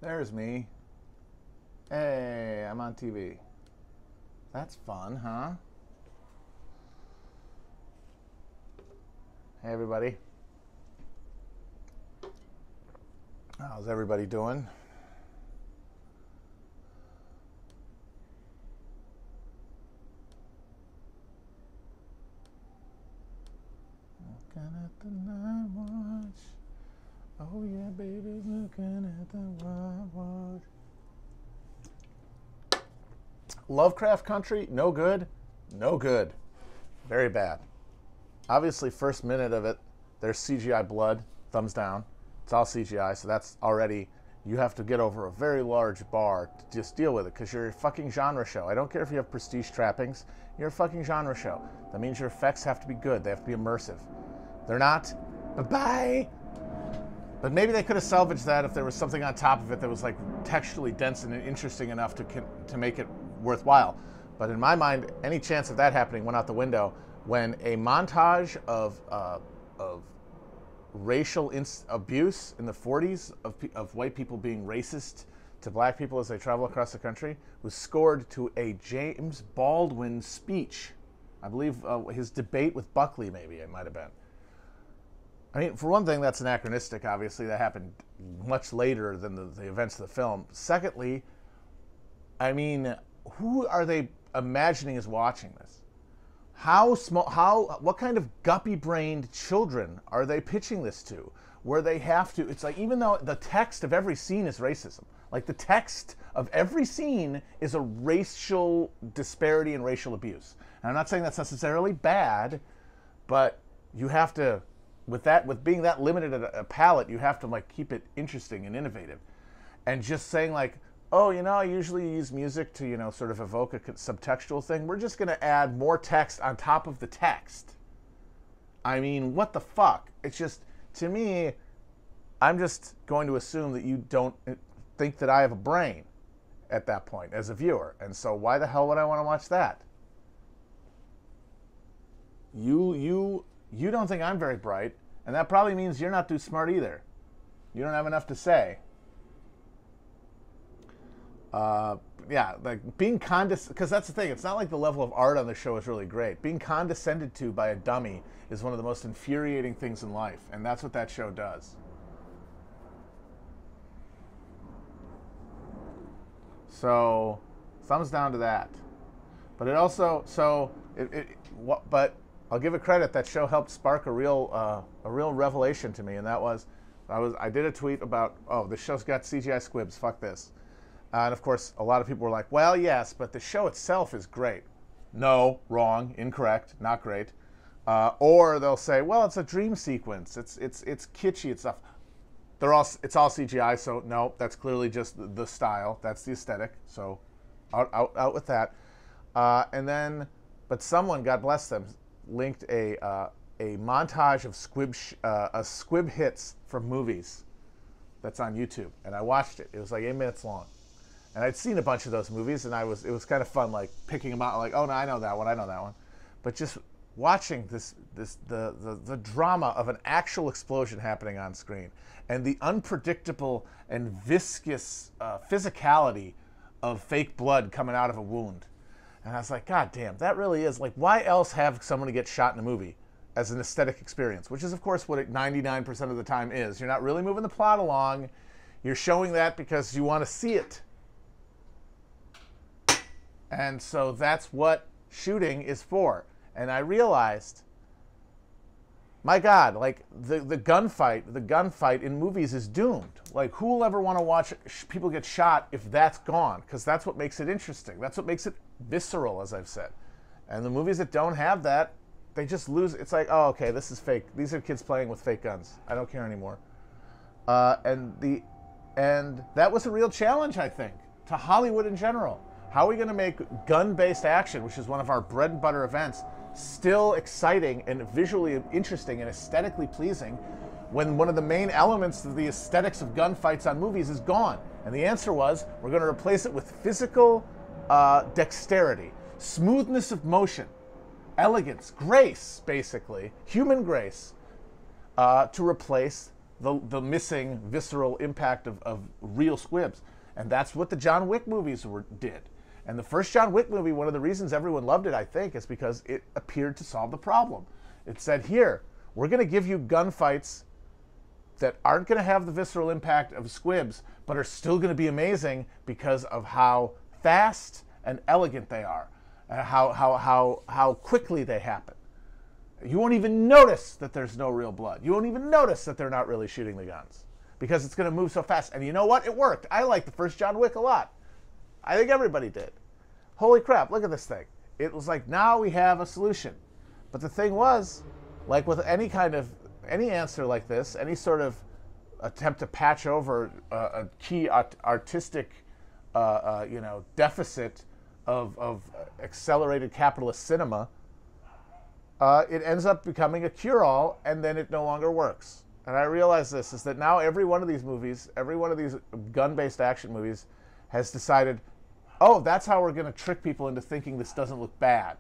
There's me. Hey, I'm on TV. That's fun, huh? Hey, everybody. How's everybody doing? Looking at the night watch. Oh yeah, baby, looking at the night watch. Lovecraft Country, no good. No good. Very bad. Obviously, first minute of it, there's CGI blood, thumbs down. It's all CGI, so that's already, you have to get over a very large bar to just deal with it, because you're a fucking genre show. I don't care if you have prestige trappings, you're a fucking genre show. That means your effects have to be good, they have to be immersive. They're not, bye-bye. But maybe they could have salvaged that if there was something on top of it that was like texturally dense and interesting enough to make it worthwhile. But in my mind, any chance of that happening went out the window when a montage of racial abuse in the 40s of white people being racist to black people as they travel across the country was scored to a James Baldwin speech. I believe his debate with Buckley, maybe it might have been. I mean, for one thing, that's anachronistic, obviously. That happened much later than the events of the film. Secondly, I mean, who are they imagining is watching this? What kind of guppy-brained children are they pitching this to? Where they have to, it's like, even though the text of every scene is racism, like the text of every scene is a racial disparity and racial abuse. And I'm not saying that's necessarily bad, but you have to, with being that limited at a palette, you have to like keep it interesting and innovative. And just saying like, oh, you know, I usually use music to, you know, sort of evoke a subtextual thing. We're just going to add more text on top of the text. I mean, what the fuck? It's just, to me, I'm just going to assume that you don't think that I have a brain at that point as a viewer. And so why the hell would I want to watch that? You don't think I'm very bright, and that probably means you're not too smart either. You don't have enough to say. Yeah, like being because that's the thing, it's not like the level of art on the show is really great. Being condescended to by a dummy is one of the most infuriating things in life, and that's what that show does. So, thumbs down to that. But it also, but I'll give it credit, that show helped spark a real revelation to me, and that was, I did a tweet about, oh, this show's got CGI squibs, fuck this. And of course, a lot of people were like, well, yes, but the show itself is great. No, wrong, incorrect, not great. Or they'll say, well, it's a dream sequence. It's kitschy and stuff. It's all CGI, so no, that's clearly just the style. That's the aesthetic. So out with that. And then, but someone, God bless them, linked a montage of squib hits from movies that's on YouTube, and I watched it. It was like 8 minutes long. And I'd seen a bunch of those movies, and it was kind of fun, like picking them out, like, oh no, I know that one. But just watching the drama of an actual explosion happening on screen, and the unpredictable and viscous physicality of fake blood coming out of a wound. And I was like, God damn, that really is, like, why else have someone get shot in a movie as an aesthetic experience? Which is, of course, what it 99% of the time is. You're not really moving the plot along. You're showing that because you want to see it. And so that's what shooting is for. And I realized, my God, like the gunfight in movies is doomed. Like, who will ever want to watch people get shot if that's gone? Because that's what makes it interesting. That's what makes it visceral, as I've said. And the movies that don't have that, they just lose. It's like, oh, okay, this is fake. These are kids playing with fake guns. I don't care anymore. And that was a real challenge, I think, to Hollywood in general. How are we going to make gun-based action, which is one of our bread and butter events, still exciting and visually interesting and aesthetically pleasing when one of the main elements of the aesthetics of gunfights on movies is gone? And the answer was, we're going to replace it with physical dexterity, smoothness of motion, elegance, grace, basically, human grace, to replace the missing visceral impact of real squibs. And that's what the John Wick movies did. And the first John Wick movie, one of the reasons everyone loved it, I think, is because it appeared to solve the problem. It said, here, we're going to give you gunfights that aren't going to have the visceral impact of squibs, but are still going to be amazing because of how fast and elegant they are, and how quickly they happen. You won't even notice that there's no real blood. You won't even notice that they're not really shooting the guns because it's going to move so fast. And you know what? It worked. I like the first John Wick a lot. I think everybody did. Holy crap, look at this thing. It was like, now we have a solution. But the thing was, like with any answer like this, any sort of attempt to patch over a key artistic deficit of accelerated capitalist cinema, it ends up becoming a cure-all, and then it no longer works. And I realize this, is that now every one of these movies, every one of these gun-based action movies has decided, oh, that's how we're going to trick people into thinking this doesn't look bad,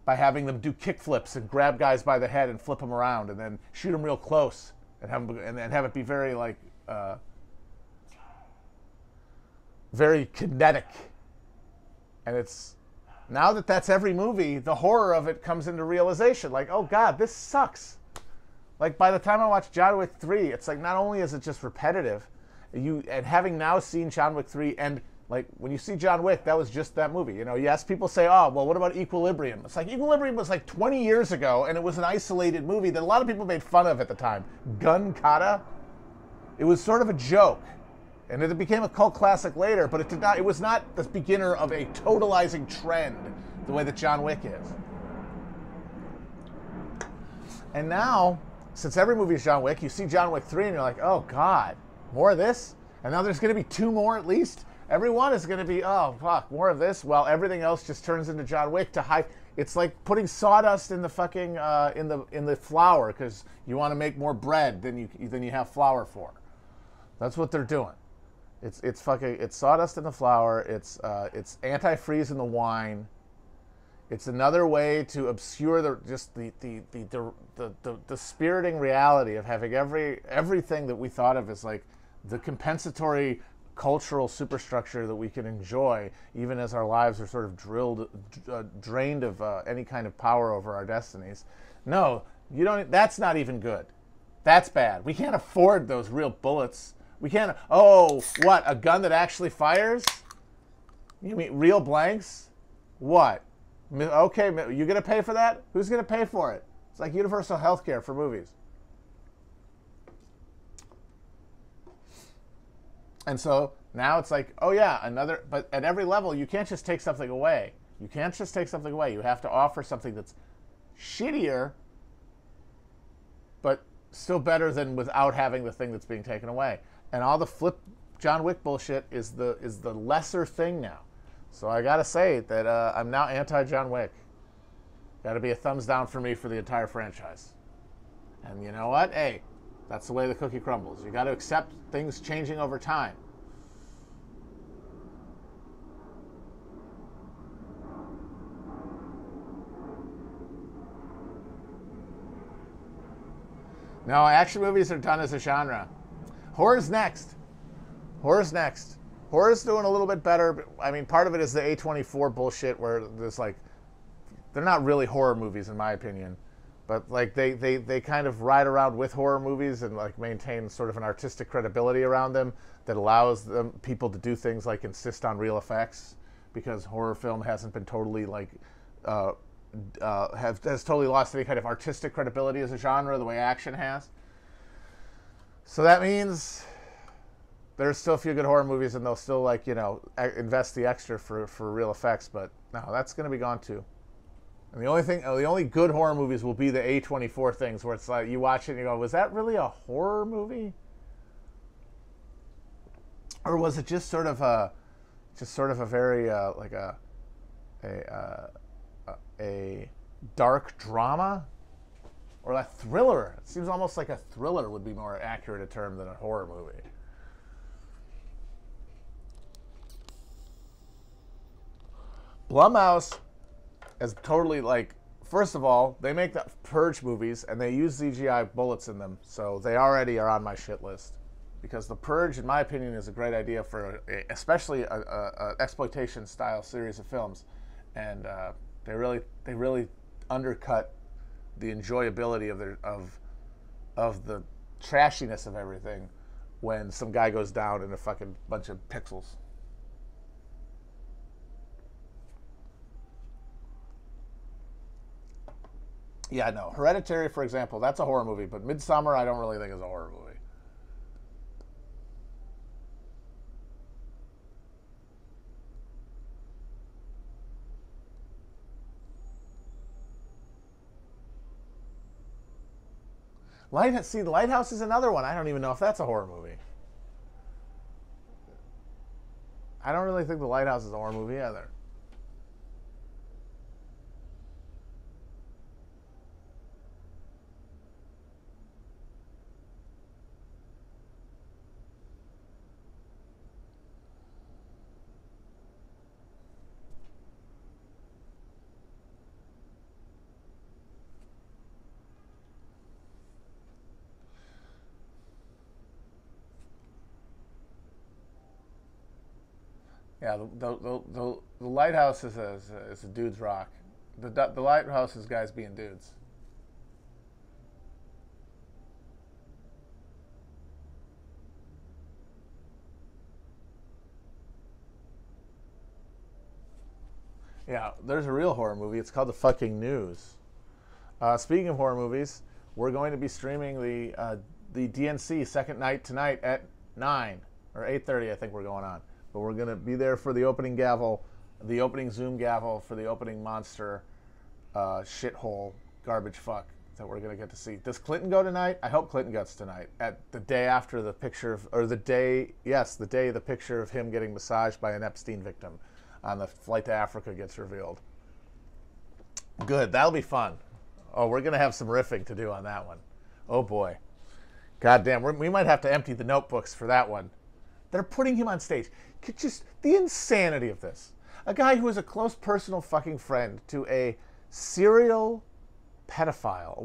by having them do kickflips and grab guys by the head and flip them around and then shoot them real close and have it be very, like, very kinetic. And it's, now that that's every movie, the horror of it comes into realization. Like, oh God, this sucks. Like, by the time I watch John Wick 3, it's like, not only is it just repetitive, and having now seen John Wick 3, and like, when you see John Wick, that was just that movie. You know, yes, people say, oh, well, what about Equilibrium? It's like, Equilibrium was like 20 years ago, and it was an isolated movie that a lot of people made fun of at the time. Gun Kata, it was sort of a joke. And it became a cult classic later, but it was not the beginner of a totalizing trend the way that John Wick is. And now, since every movie is John Wick, you see John Wick 3 and you're like, oh God, more of this? And now there's going to be 2 more at least? Every one is going to be, oh fuck, more of this? While everything else just turns into John Wick to hide. It's like putting sawdust in the fucking, in the flour because you want to make more bread than you have flour for. That's what they're doing. It's sawdust in the flour. It's antifreeze in the wine. It's another way to obscure the spiriting reality of having everything that we thought of as like the compensatory cultural superstructure that we can enjoy, even as our lives are sort of drained of any kind of power over our destinies. No, you don't. That's not even good. That's bad. We can't afford those real bullets. We can't. Oh, what? A gun that actually fires? You mean real blanks? What? Okay, you gonna pay for that? Who's gonna pay for it? It's like universal health care for movies. And so now it's like, oh yeah, but at every level, you can't just take something away. You can't just take something away. You have to offer something that's shittier, but still better than without having the thing that's being taken away. And all the flip John Wick bullshit is the lesser thing now. So I gotta say that I'm now anti-John Wick. Gotta be a thumbs down for me for the entire franchise. And you know what? Hey, that's the way the cookie crumbles. You gotta accept things changing over time. No, action movies are done as a genre. Horror's next. Horror's next. Horror's doing a little bit better. But, I mean, part of it is the A24 bullshit where there's like, they're not really horror movies in my opinion, but like they kind of ride around with horror movies and like maintain sort of an artistic credibility around them that allows people to do things like insist on real effects because horror film hasn't been totally like has totally lost any kind of artistic credibility as a genre the way action has. So that means there's still a few good horror movies and they'll still like, you know, invest the extra for real effects, but no, that's going to be gone too. And the only good horror movies will be the A24 things where it's like you watch it and you go, was that really a horror movie? Or was it just sort of a very like a dark drama? Or a thriller? It seems almost like a thriller would be more accurate a term than a horror movie. Blumhouse has totally like first of all, they make the Purge movies, and they use CGI bullets in them, so they already are on my shit list. Because the Purge, in my opinion, is a great idea for especially a exploitation-style series of films, and they really undercut the enjoyability of the trashiness of everything when some guy goes down in a fucking bunch of pixels. Yeah, no. Hereditary, for example, that's a horror movie, but Midsommar I don't really think is a horror movie. The Lighthouse is another one. I don't even know if that's a horror movie. I don't really think The Lighthouse is a horror movie either. Yeah, the Lighthouse is a dude's rock. The Lighthouse is guys being dudes. Yeah, there's a real horror movie. It's called The Fucking News. Speaking of horror movies, we're going to be streaming the DNC second night tonight at 9 or 8:30. I think we're going on. But we're going to be there for the opening gavel, the opening Zoom gavel for the opening monster shithole garbage fuck that we're going to get to see. Does Clinton go tonight? I hope Clinton goes tonight. At the day after the picture of, or the day the picture of him getting massaged by an Epstein victim on the flight to Africa gets revealed. Good. That'll be fun. Oh, we're going to have some riffing to do on that one. Oh, boy. God damn. We might have to empty the notebooks for that one. They're putting him on stage. Just the insanity of this. A guy who is a close personal fucking friend to a serial pedophile,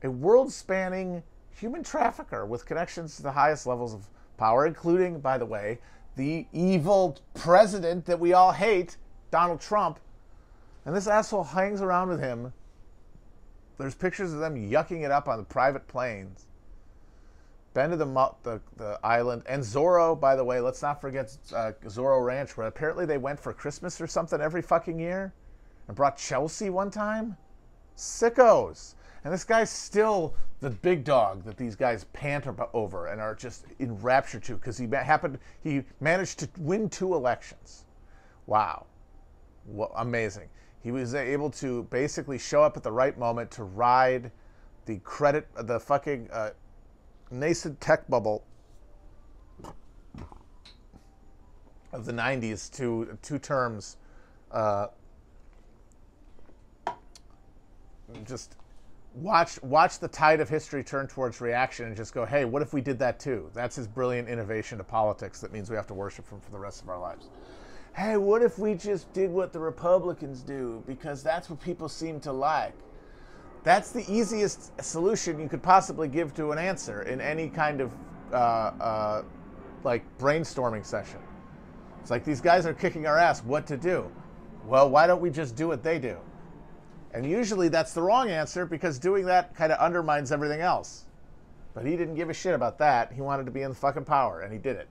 a world-spanning human trafficker with connections to the highest levels of power, including, by the way, the evil president that we all hate, Donald Trump. And this asshole hangs around with him. There's pictures of them yucking it up on the private planes. Been to the island. And Zorro, by the way, let's not forget Zorro Ranch, where apparently they went for Christmas or something every fucking year. And brought Chelsea one time. Sickos. And this guy's still the big dog that these guys pant over and are just enraptured to because he managed to win 2 elections. Wow. Amazing. He was able to basically show up at the right moment to ride the fucking nascent tech bubble of the 90s to 2 terms. Just watch the tide of history turn towards reaction and just go, hey, what if we did that too? That's his brilliant innovation to politics that means we have to worship him for the rest of our lives. Hey, what if we just did what the Republicans do because that's what people seem to like? That's the easiest solution you could possibly give to an answer in any kind of like brainstorming session. It's like, these guys are kicking our ass. What to do? Well, why don't we just do what they do? And usually that's the wrong answer because doing that kind of undermines everything else. But he didn't give a shit about that. He wanted to be in the fucking power, and he did it.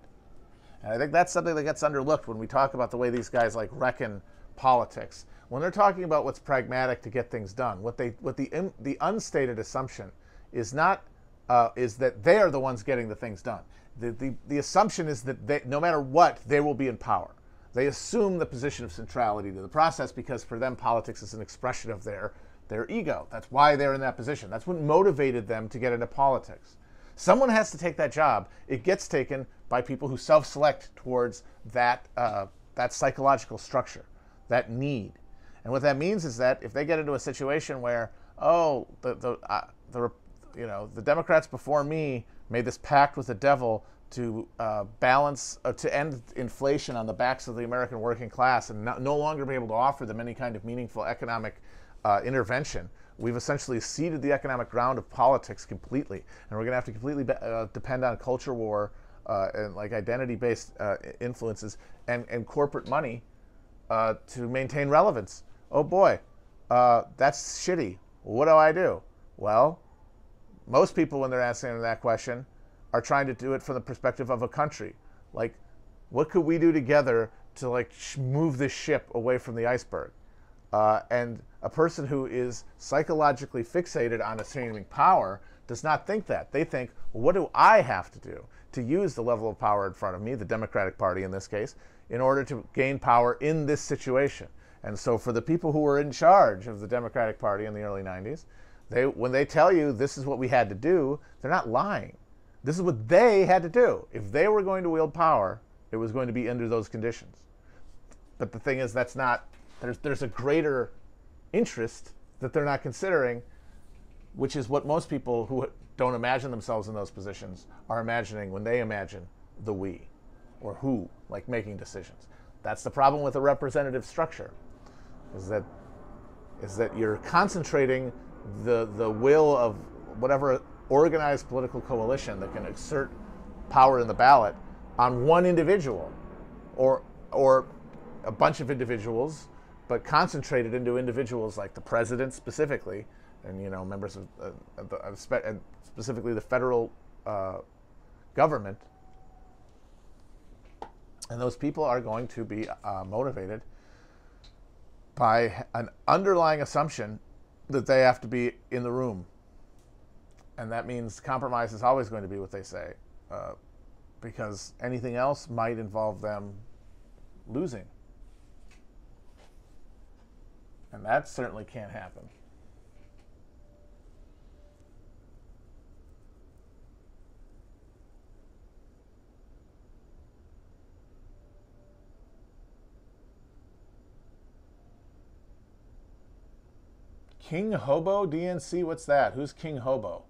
And I think that's something that gets underlooked when we talk about the way these guys like reckon politics. When they're talking about what's pragmatic to get things done, what the unstated assumption is not is that they are the ones getting the things done. The assumption is that no matter what, they will be in power. They assume the position of centrality to the process because for them, politics is an expression of their ego. That's why they're in that position. That's what motivated them to get into politics. Someone has to take that job. It gets taken by people who self-select towards that psychological structure, that need. And what that means is that if they get into a situation where, the Democrats before me made this pact with the devil balance, to end inflation on the backs of the American working class and no longer be able to offer them any kind of meaningful economic intervention. We've essentially ceded the economic ground of politics completely, and we're going to have to completely depend on culture war and like identity-based influences and corporate money to maintain relevance. Oh boy, that's shitty. What do I do? Well, most people, when they're asking that question, are trying to do it from the perspective of a country. Like, what could we do together to like move this ship away from the iceberg? And a person who is psychologically fixated on attaining power does not think that. They think, well, what do I have to do to use the level of power in front of me, the Democratic Party in this case, in order to gain power in this situation? And so for the people who were in charge of the Democratic Party in the early 90s, when they tell you this is what we had to do, they're not lying. This is what they had to do. If they were going to wield power, it was going to be under those conditions. But the thing is, that's not, there's a greater interest that they're not considering, which is what most people who don't imagine themselves in those positions are imagining when they imagine the we, or who, like making decisions. That's the problem with a representative structure, is that you're concentrating the will of whatever organized political coalition that can exert power in the ballot on one individual, or a bunch of individuals, but concentrated into individuals like the president specifically, and members of and specifically the federal government. And those people are going to be motivated by an underlying assumption that they have to be in the room. And that means compromise is always going to be what they say, because anything else might involve them losing. And that certainly can't happen. King Hobo DNC, what's that? Who's King Hobo?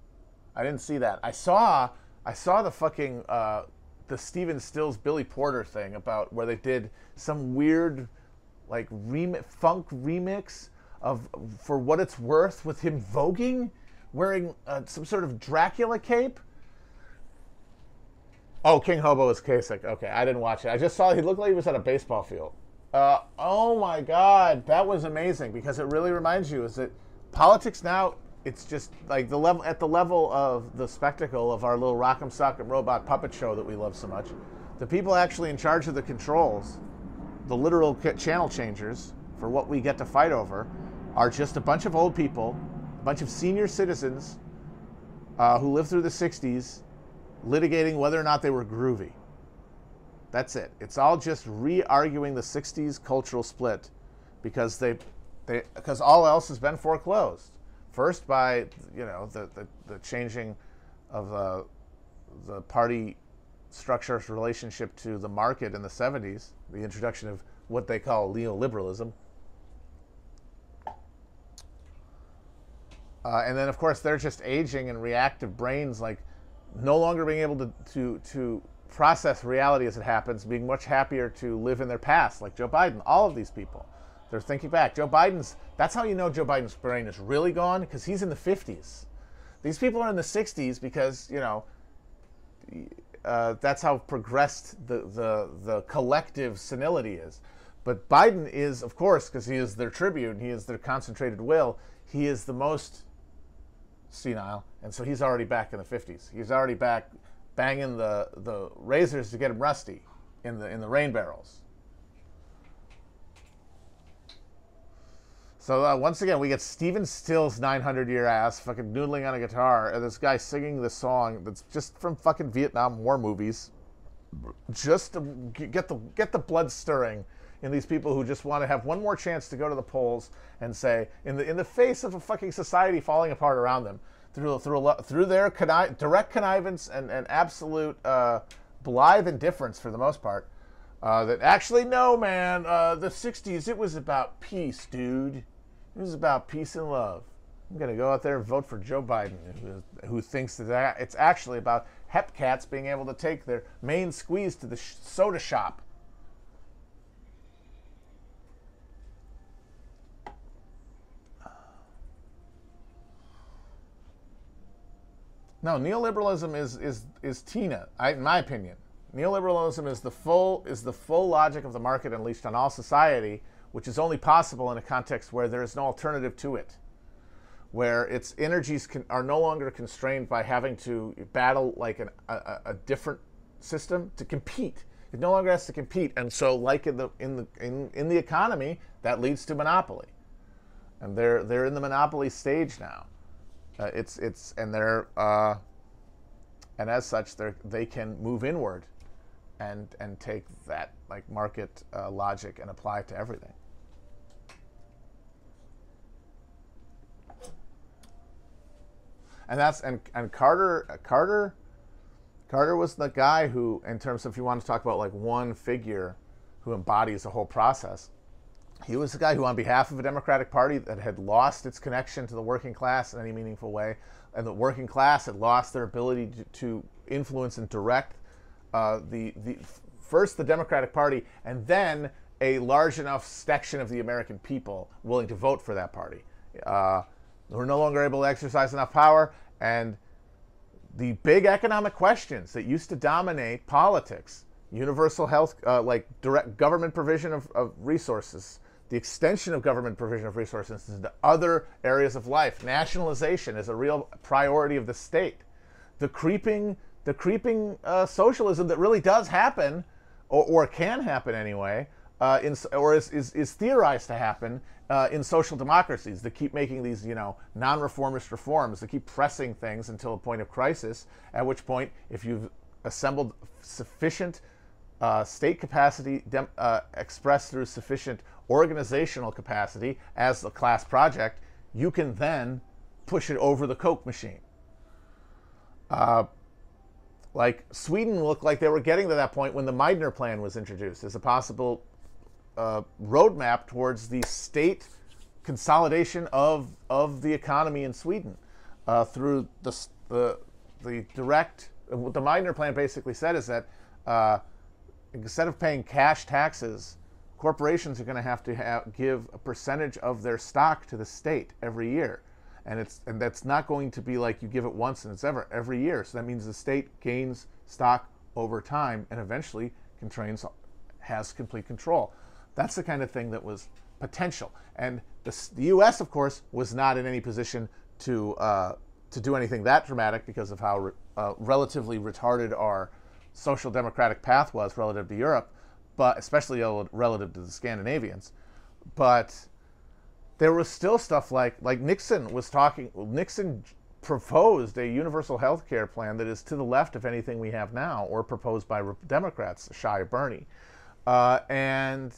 I didn't see that. I saw the fucking the Stephen Stills Billy Porter thing about where they did some weird like funk remix of For What It's Worth with him voguing, wearing some sort of Dracula cape. Oh, King Hobo is Kasich. Okay, I didn't watch it. I just saw he looked like he was at a baseball field. Oh my God, that was amazing, because it really reminds you is that politics now, it's just like at the level of the spectacle of our little Rock'em Sock'em Robot puppet show that we love so much. The people actually in charge of the controls, the literal channel changers for what we get to fight over, are just a bunch of old people, a bunch of senior citizens who lived through the 60s, litigating whether or not they were groovy. That's it. It's all just re-arguing the 60s cultural split, because because all else has been foreclosed. First by the changing of the party structure's relationship to the market in the 70s, the introduction of what they call neoliberalism. And then, of course, they're just aging and reactive brains, like no longer being able to process reality as it happens, being much happier to live in their past, like Joe Biden. All of these people, they're thinking back. That's how you know Joe Biden's brain is really gone, because he's in the 50s. These people are in the 60s because, that's how progressed the collective senility is. But Biden is, of course, because he is their tribune, he is their concentrated will, he is the most senile, and so he's already back in the 50s. He's already back banging the razors to get him rusty in the rain barrels. So once again, we get Stephen Stills' 900-year ass fucking noodling on a guitar, and this guy singing this song that's just from fucking Vietnam War movies, just to get the blood stirring in these people who just want to have one more chance to go to the polls and say, in the face of a fucking society falling apart around them, through their direct connivance and absolute blithe indifference for the most part, that actually, no, man, the 60s, it was about peace, dude. It was about peace and love. I'm going to go out there and vote for Joe Biden, who thinks that it's actually about hepcats being able to take their main squeeze to the soda shop. No, neoliberalism is Tina, in my opinion. Neoliberalism is the full logic of the market unleashed on all society, which is only possible in a context where there is no alternative to it, where its energies are no longer constrained by having to battle like a different system to compete. It no longer has to compete, and so like in the economy, that leads to monopoly, and they're in the monopoly stage now. And as such, they can move inward, and take that like market logic and apply it to everything. And Carter was the guy who, in terms of, if you want to talk about like one figure who embodies the whole process, he was the guy who, on behalf of a Democratic Party that had lost its connection to the working class in any meaningful way, and the working class had lost their ability to influence and direct first the Democratic Party, and then a large enough section of the American people willing to vote for that party. We're no longer able to exercise enough power, and the big economic questions that used to dominate politics, universal health, like direct government provision of resources, the extension of government provision of resources into other areas of life, nationalization is a real priority of the state. The creeping socialism that really does happen, or can happen anyway, or is theorized to happen in social democracies that keep making these, non-reformist reforms, that keep pressing things until a point of crisis, at which point, if you've assembled sufficient state capacity expressed through sufficient organizational capacity as the class project, you can then push it over the Coke machine. Like Sweden looked like they were getting to that point when the Meidner Plan was introduced as a possible roadmap towards the state consolidation of the economy in Sweden through the direct. What the Meidner Plan basically said is that instead of paying cash taxes, corporations are going to have give a percentage of their stock to the state every year. And that's not going to be like you give it once and it's every year. So that means the state gains stock over time and eventually has complete control. That's the kind of thing that was potential. And the U.S., of course, was not in any position to do anything that dramatic because of how relatively retarded our social democratic path was relative to Europe, but especially relative to the Scandinavians. But there was still stuff like Nixon proposed a universal health care plan that is to the left of anything we have now, or proposed by Democrats, shy of Bernie. And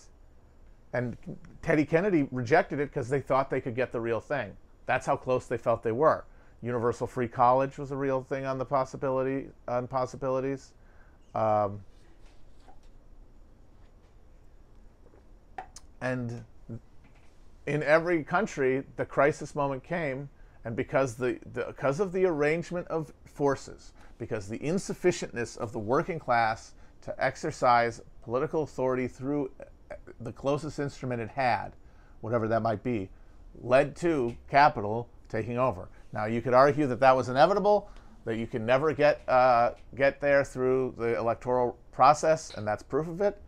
Teddy Kennedy rejected it because they thought they could get the real thing. That's how close they felt they were. Universal free college was a real thing on possibilities. And in every country, the crisis moment came, and because of the arrangement of forces, because the insufficientness of the working class to exercise political authority through the closest instrument it had, whatever that might be, led to capital taking over. Now, you could argue that was inevitable, that you can never get there through the electoral process, and that's proof of it.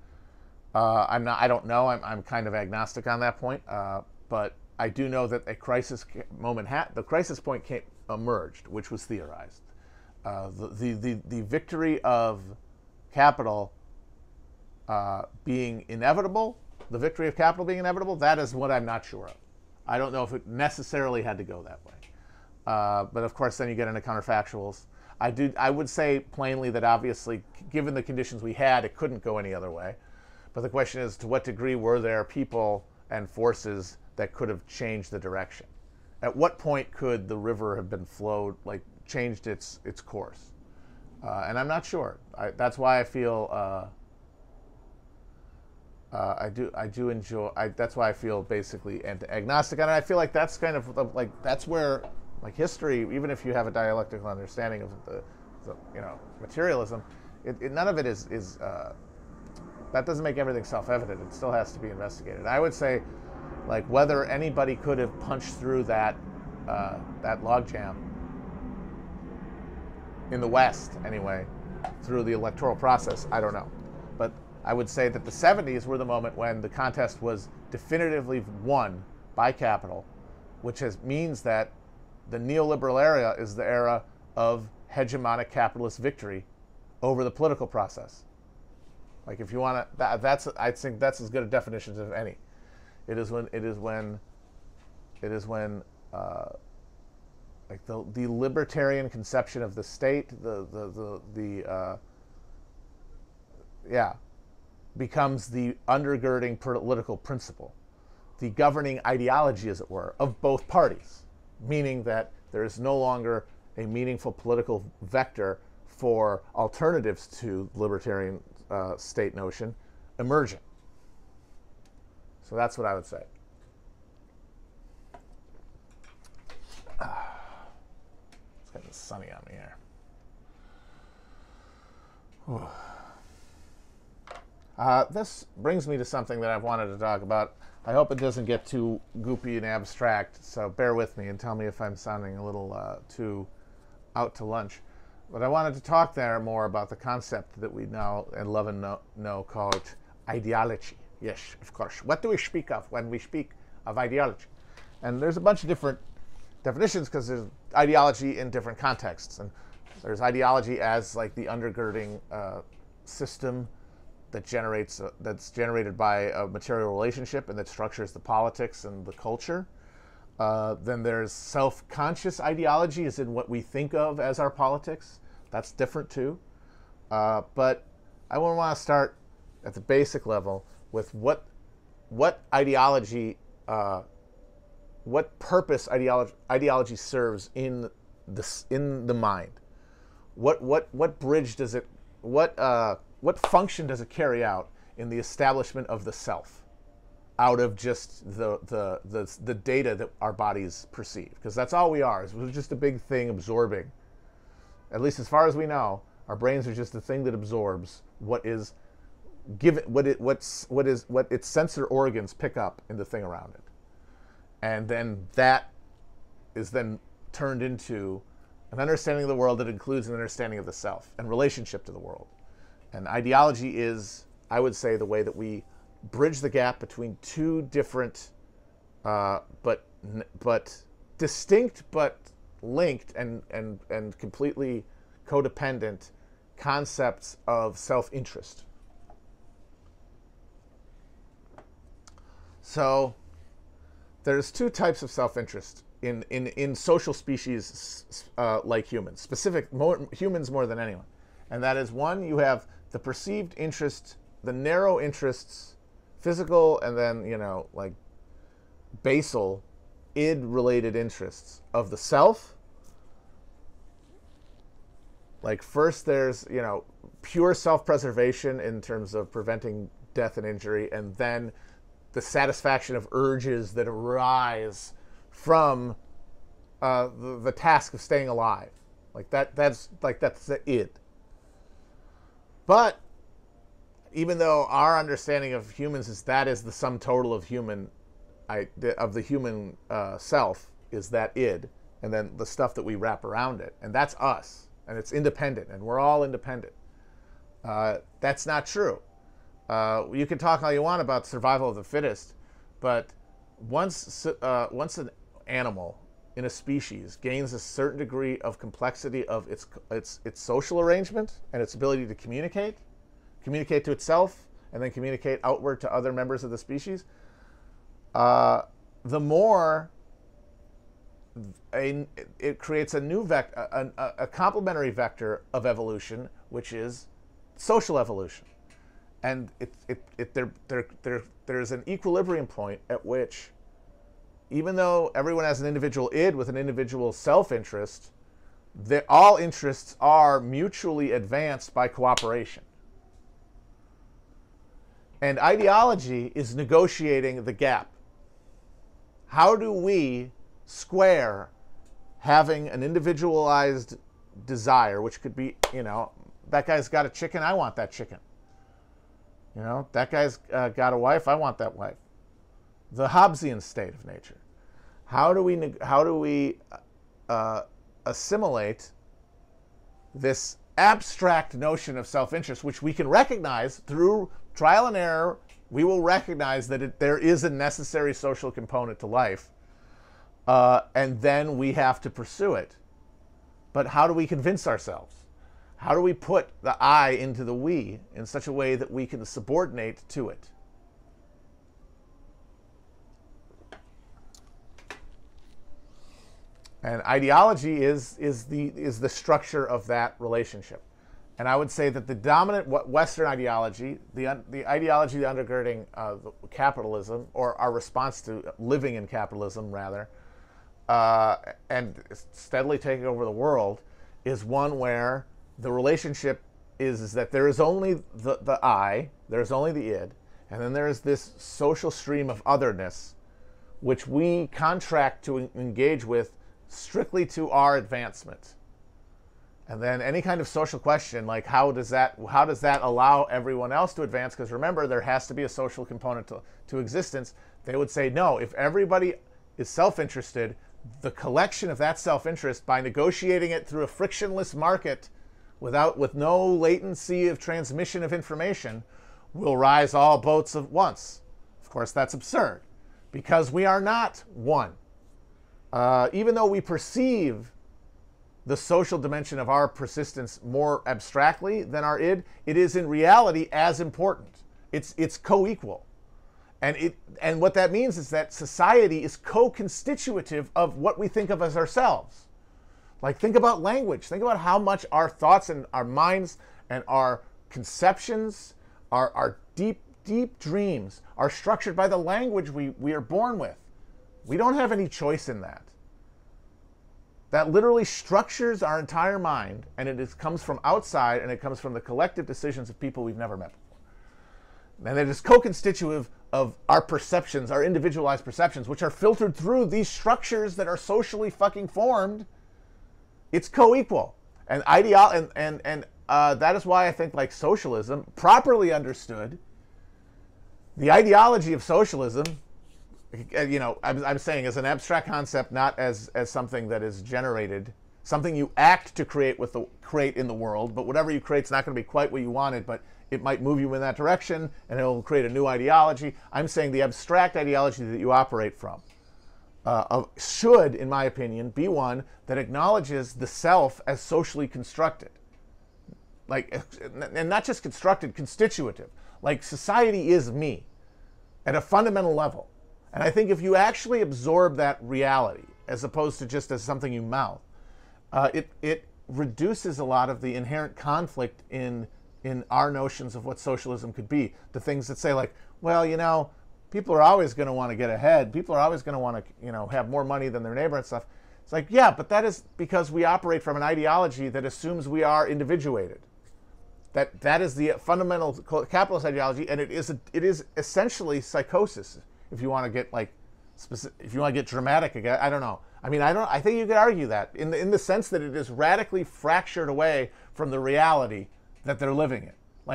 I don't know. I'm kind of agnostic on that point. But I do know that a crisis moment the crisis point emerged, which was theorized. The victory of capital being inevitable, that is what I'm not sure of. I don't know if it necessarily had to go that way. But of course, then you get into counterfactuals. I would say plainly that obviously, given the conditions we had, it couldn't go any other way. But the question is, to what degree were there people and forces that could have changed the direction? At what point could the river have been changed its course? And I'm not sure. That's why I feel I do enjoy. That's why I feel basically agnostic, and I feel like that's kind of like that's where like history, even if you have a dialectical understanding of the materialism, none of it is that doesn't make everything self-evident. It still has to be investigated. I would say, like, whether anybody could have punched through that logjam in the West anyway, through the electoral process, I don't know. But I would say that the 70s were the moment when the contest was definitively won by capital, which means that the neoliberal era is the era of hegemonic capitalist victory over the political process. Like, if you want to, I think that's as good a definition as any. It is when like the libertarian conception of the state, becomes the undergirding political principle, the governing ideology, as it were, of both parties, meaning that there is no longer a meaningful political vector for alternatives to libertarian state notion emerging. So that's what I would say. It's getting sunny on me here. This brings me to something that I've wanted to talk about. I hope it doesn't get too goopy and abstract, so bear with me and tell me if I'm sounding a little too out to lunch. But I wanted to talk there more about the concept that we know and love and know called ideology. Yes, of course. What do we speak of when we speak of ideology? And there's a bunch of different definitions because there's ideology in different contexts. And there's ideology as like the undergirding system that's generated by a material relationship and that structures the politics and the culture. Then there's self-conscious ideology, as in what we think of as our politics. That's different too. But I want to start at the basic level with what ideology, what purpose ideology serves in the mind. What bridge does it? What function does it carry out in the establishment of the self, out of just the data that our bodies perceive? Because that's all we are. We're just a big thing absorbing. At least as far as we know, our brains are just the thing that absorbs what is given, what its sensor organs pick up in the thing around it, and then that is then turned into an understanding of the world that includes an understanding of the self and relationship to the world. And ideology is, I would say, the way that we bridge the gap between two different, but distinct but linked and completely codependent concepts of self-interest. So there's two types of self-interest in social species like humans, humans more than anyone. And that is, one, you have the perceived interest, the narrow interests, physical and then, like basal, id-related interests of the self. Like, first there's, pure self-preservation in terms of preventing death and injury, and then the satisfaction of urges that arise from the task of staying alive. That's the id. But even though our understanding of humans is that is the sum total of the human self is that id, and then the stuff that we wrap around it, and that's us, and it's independent, and we're all independent. That's not true. You can talk all you want about survival of the fittest, but once an animal in a species gains a certain degree of complexity of its social arrangement and its ability to communicate to itself, and then communicate outward to other members of the species, the more it creates a new vector, a complementary vector of evolution, which is social evolution. And there's an equilibrium point at which, even though everyone has an individual id with an individual self-interest, all interests are mutually advanced by cooperation. And ideology is negotiating the gap. How do we square having an individualized desire, which could be, that guy's got a chicken, I want that chicken. That guy's got a wife, I want that wife. The Hobbesian state of nature. How do we assimilate this abstract notion of self-interest, which we can recognize through trial and error? We will recognize that there is a necessary social component to life, and then we have to pursue it. But how do we convince ourselves? How do we put the I into the we in such a way that we can subordinate to it? And ideology is the structure of that relationship. And I would say that the dominant Western ideology, the ideology undergirding capitalism, or our response to living in capitalism, rather, and steadily taking over the world, is one where the relationship is that there is only the I, there's only the id, and then there is this social stream of otherness, which we contract to engage with strictly to our advancement. And then any kind of social question, like how does that allow everyone else to advance? Because remember, there has to be a social component to existence. They would say, no, if everybody is self-interested, the collection of that self-interest, by negotiating it through a frictionless market with no latency of transmission of information, will rise all boats at once. Of course, that's absurd, because we are not one. Even though we perceive the social dimension of our persistence more abstractly than our id, it is in reality as important. It's co-equal. And what that means is that society is co-constitutive of what we think of as ourselves. Like, think about language. Think about how much our thoughts and our minds and our conceptions, our deep, deep dreams are structured by the language we are born with. We don't have any choice in that. That literally structures our entire mind, and it comes from outside, and it comes from the collective decisions of people we've never met before. And it is co-constitutive of our perceptions, our individualized perceptions, which are filtered through these structures that are socially fucking formed. It's co-equal. And that is why I think, like, socialism, properly understood, the ideology of socialism, I'm saying as an abstract concept, not as something that is generated, something you act to create in the world, but whatever you create is not going to be quite what you wanted, but it might move you in that direction, and it will create a new ideology. I'm saying the abstract ideology that you operate from should, in my opinion, be one that acknowledges the self as socially constructed. And not just constructed, constitutive. Like, society is me at a fundamental level. And I think if you actually absorb that reality, as opposed to just as something you mouth, it reduces a lot of the inherent conflict in our notions of what socialism could be. The things that say, like, well, people are always going to want to get ahead. People are always going to want to, have more money than their neighbor and stuff. It's like, yeah, but that is because we operate from an ideology that assumes we are individuated. That is the fundamental capitalist ideology, and it is essentially psychosis. If you want to get if you want to get dramatic again, I don't know. I think you could argue that in the sense that it is radically fractured away from the reality that they're living in.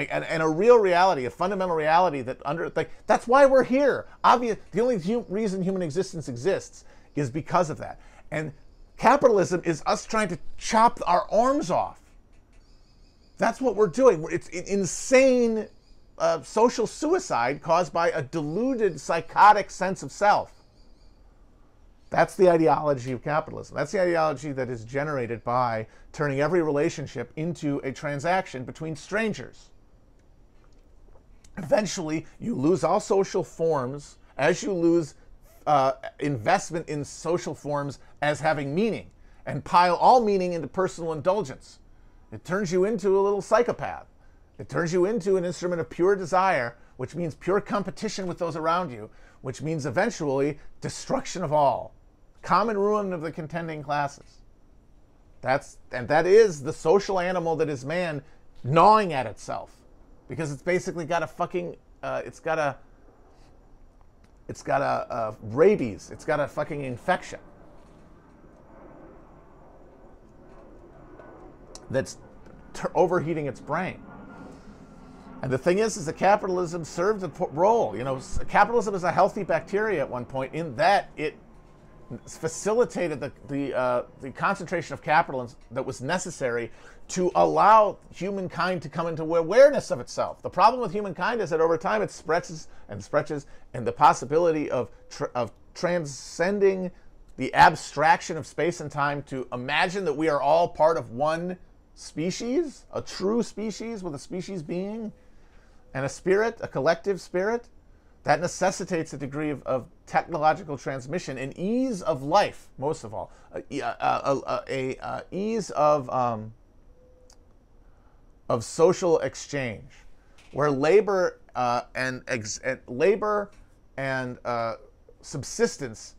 And a real reality, a fundamental reality that's why we're here. The only reason human existence exists is because of that. And capitalism is us trying to chop our arms off. That's what we're doing. It's insane social suicide caused by a deluded, psychotic sense of self. That's the ideology of capitalism. That's the ideology that is generated by turning every relationship into a transaction between strangers. Eventually, you lose all social forms as you lose investment in social forms as having meaning, and pile all meaning into personal indulgence. It turns you into a little psychopath. It turns you into an instrument of pure desire, which means pure competition with those around you, which means eventually destruction of all. Common ruin of the contending classes. That is the social animal that is man gnawing at itself, because it's basically got a fucking a rabies. It's got a fucking infection that's overheating its brain. And the thing is that capitalism served a role. You know, capitalism is a healthy bacteria at one point in that it facilitated the concentration of capital that was necessary to allow humankind to come into awareness of itself. The problem with humankind is that over time it stretches and stretches, and the possibility of transcending the abstraction of space and time to imagine that we are all part of one species, a true species with a species being and a spirit, a collective spirit, that necessitates a degree of technological transmission and ease of life, most of all, ease of social exchange, where labor and subsistence,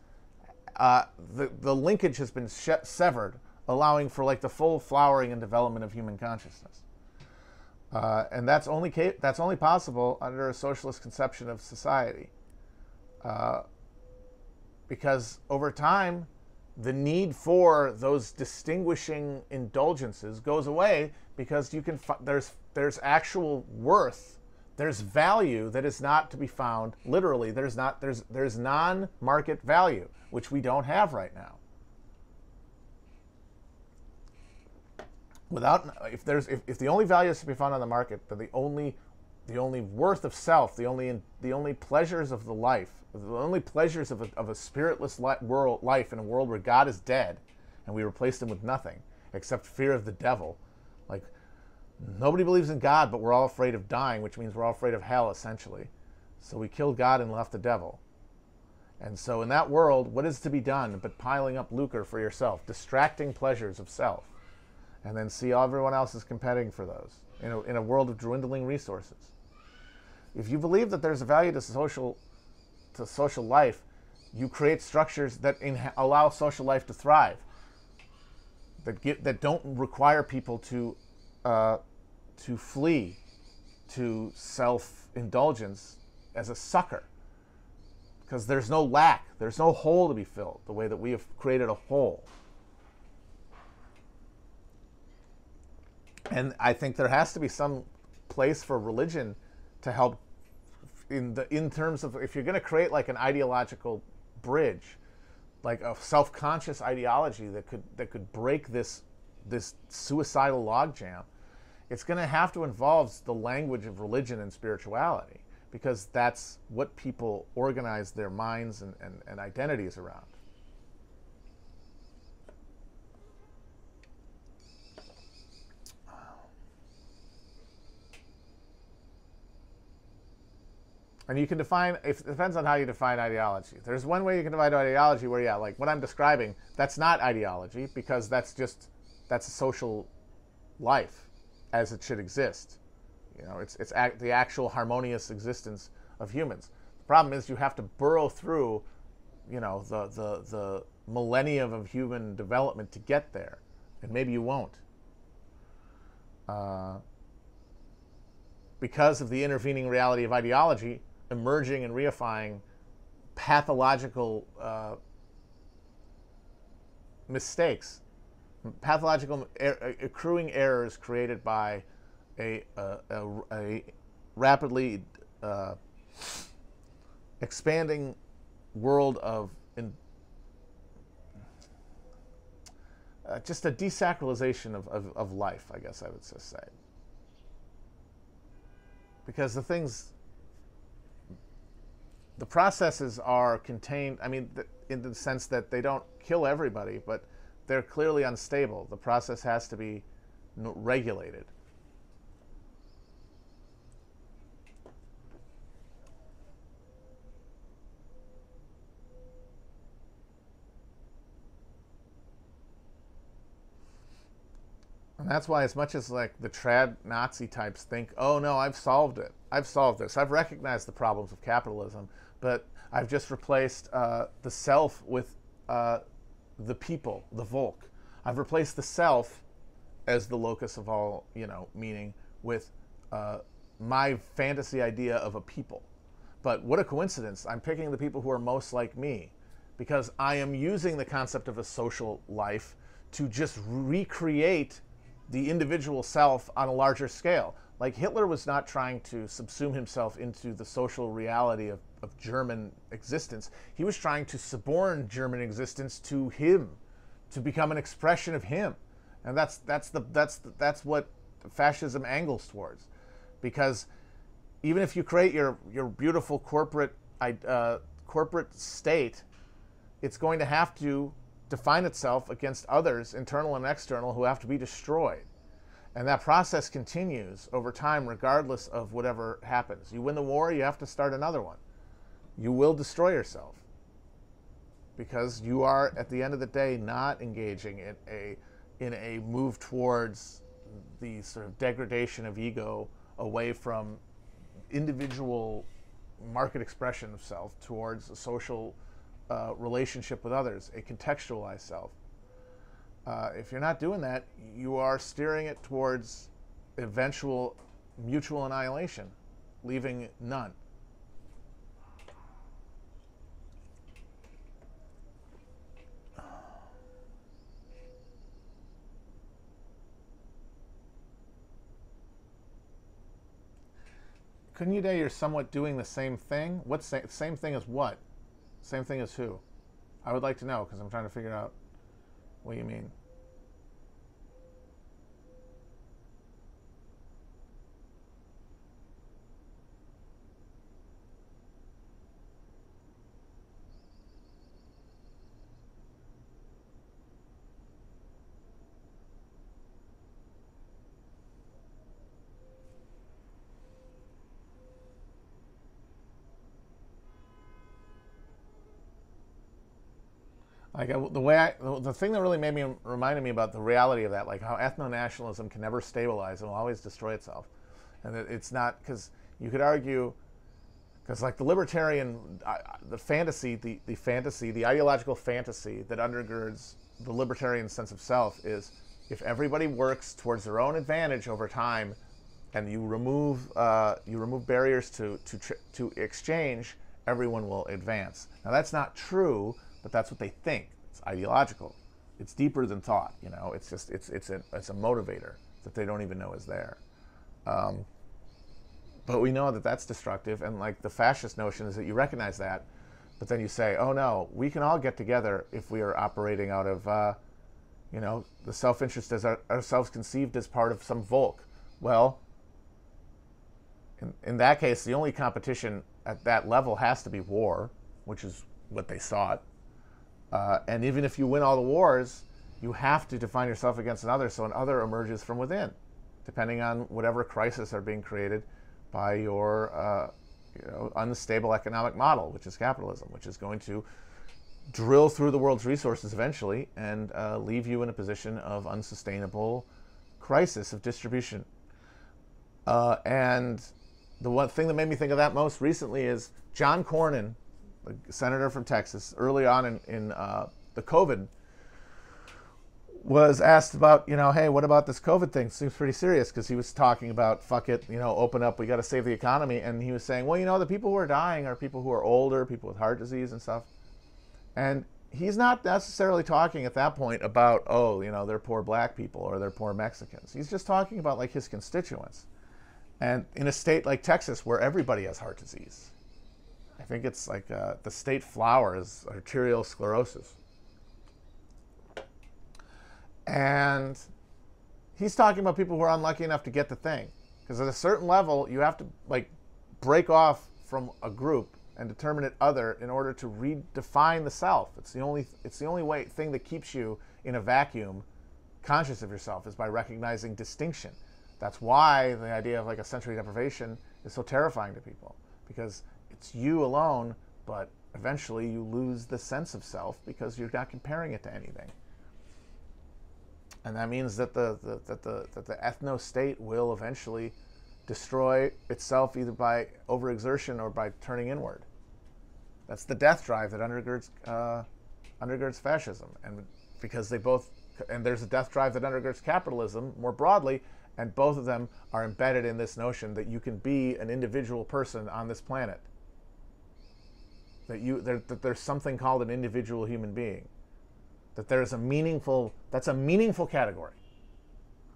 the linkage has been severed, allowing for like the full flowering and development of human consciousness. And that's only possible under a socialist conception of society, because over time, the need for those distinguishing indulgences goes away because you can there's actual worth, there's value that is not to be found. Literally, there's non-market value, which we don't have right now. If the only value is to be found on the market, then the only worth of self, the only pleasures of the life, the only pleasures of a spiritless life in a world where God is dead, and we replaced him with nothing except fear of the devil. Like, nobody believes in God, but we're all afraid of dying, which means we're all afraid of hell, essentially. So we killed God and left the devil. And so in that world, what is to be done but piling up lucre for yourself, distracting pleasures of self? And then see everyone else is competing for those in a world of dwindling resources. If you believe that there's a value to social life, you create structures that allow social life to thrive, that don't require people to flee to self-indulgence as a sucker, because there's no lack, there's no hole to be filled the way that we have created a hole. And I think there has to be some place for religion to help in terms of, if you're going to create like an ideological bridge, like a self-conscious ideology that could break this suicidal logjam, it's going to have to involve the language of religion and spirituality, because that's what people organize their minds and identities around. And you can define, it depends on how you define ideology. There's one way you can define ideology where, yeah, like what I'm describing, that's not ideology, because that's a social life as it should exist. You know, it's the actual harmonious existence of humans. The problem is you have to burrow through, you know, the millennium of human development to get there, and maybe you won't. Because of the intervening reality of ideology emerging and reifying pathological mistakes, pathological accruing errors created by a rapidly expanding world of just a desacralization of life, I guess I would just say. Because the processes are contained, I mean, in the sense that they don't kill everybody, but they're clearly unstable. The process has to be regulated. And that's why, as much as like the trad Nazi types think, oh no, I've solved it. I've solved this. I've recognized the problems of capitalism, but I've just replaced the self with the people, the Volk. I've replaced the self as the locus of all, you know, meaning with my fantasy idea of a people. But what a coincidence. I'm picking the people who are most like me because I am using the concept of a social life to just recreate the individual self on a larger scale. Like Hitler was not trying to subsume himself into the social reality of German existence. He was trying to suborn German existence to him, to become an expression of him. And that's what fascism angles towards. Because even if you create your beautiful corporate state, it's going to have to define itself against others, internal and external, who have to be destroyed. And that process continues over time regardless of whatever happens. You win the war, you have to start another one. You will destroy yourself because you are, at the end of the day, not engaging in a move towards the sort of degradation of ego away from individual market expression of self towards a social relationship with others, a contextualized self. If you're not doing that, you are steering it towards eventual mutual annihilation, leaving none. Couldn't you say you're somewhat doing the same thing? What same thing as what? Same thing as who? I would like to know because I'm trying to figure out what you mean. Like the thing that really reminded me about the reality of that, like how ethno-nationalism can never stabilize and will always destroy itself, and that it's not, because you could argue, because like the libertarian, the ideological fantasy that undergirds the libertarian sense of self is if everybody works towards their own advantage over time, and you remove barriers to exchange, everyone will advance. Now that's not true. But that's what they think. It's ideological. It's deeper than thought. You know, it's just it's a motivator that they don't even know is there. But we know that that's destructive. And like the fascist notion is that you recognize that, but then you say, oh no, we can all get together if we are operating out of, the self-interest as ourselves conceived as part of some Volk. Well, in that case, the only competition at that level has to be war, which is what they sought. And even if you win all the wars, you have to define yourself against another, so another emerges from within, depending on whatever crises are being created by your unstable economic model, which is capitalism, which is going to drill through the world's resources eventually and leave you in a position of unsustainable crisis of distribution. And the one thing that made me think of that most recently is John Cornyn, the senator from Texas, early on in the COVID, was asked about, hey, what about this COVID thing? Seems pretty serious, because he was talking about, fuck it, open up, we got to save the economy. And he was saying, well, the people who are dying are people who are older, people with heart disease and stuff. And he's not necessarily talking at that point about, they're poor black people or they're poor Mexicans. He's just talking about like his constituents. And in a state like Texas where everybody has heart disease, I think it's like the state flower is arterial sclerosis. And he's talking about people who are unlucky enough to get the thing. Because at a certain level, you have to like break off from a group and determine it other in order to redefine the self. It's the only thing that keeps you in a vacuum conscious of yourself, is by recognizing distinction. That's why the idea of like a sensory deprivation is so terrifying to people, because it's you alone, but eventually you lose the sense of self because you're not comparing it to anything. And that means that the ethno-state will eventually destroy itself either by overexertion or by turning inward. That's the death drive that undergirds fascism, and because they both, and there's a death drive that undergirds capitalism more broadly, And both of them are embedded in this notion that you can be an individual person on this planet. That there's something called an individual human being. That there's that's a meaningful category.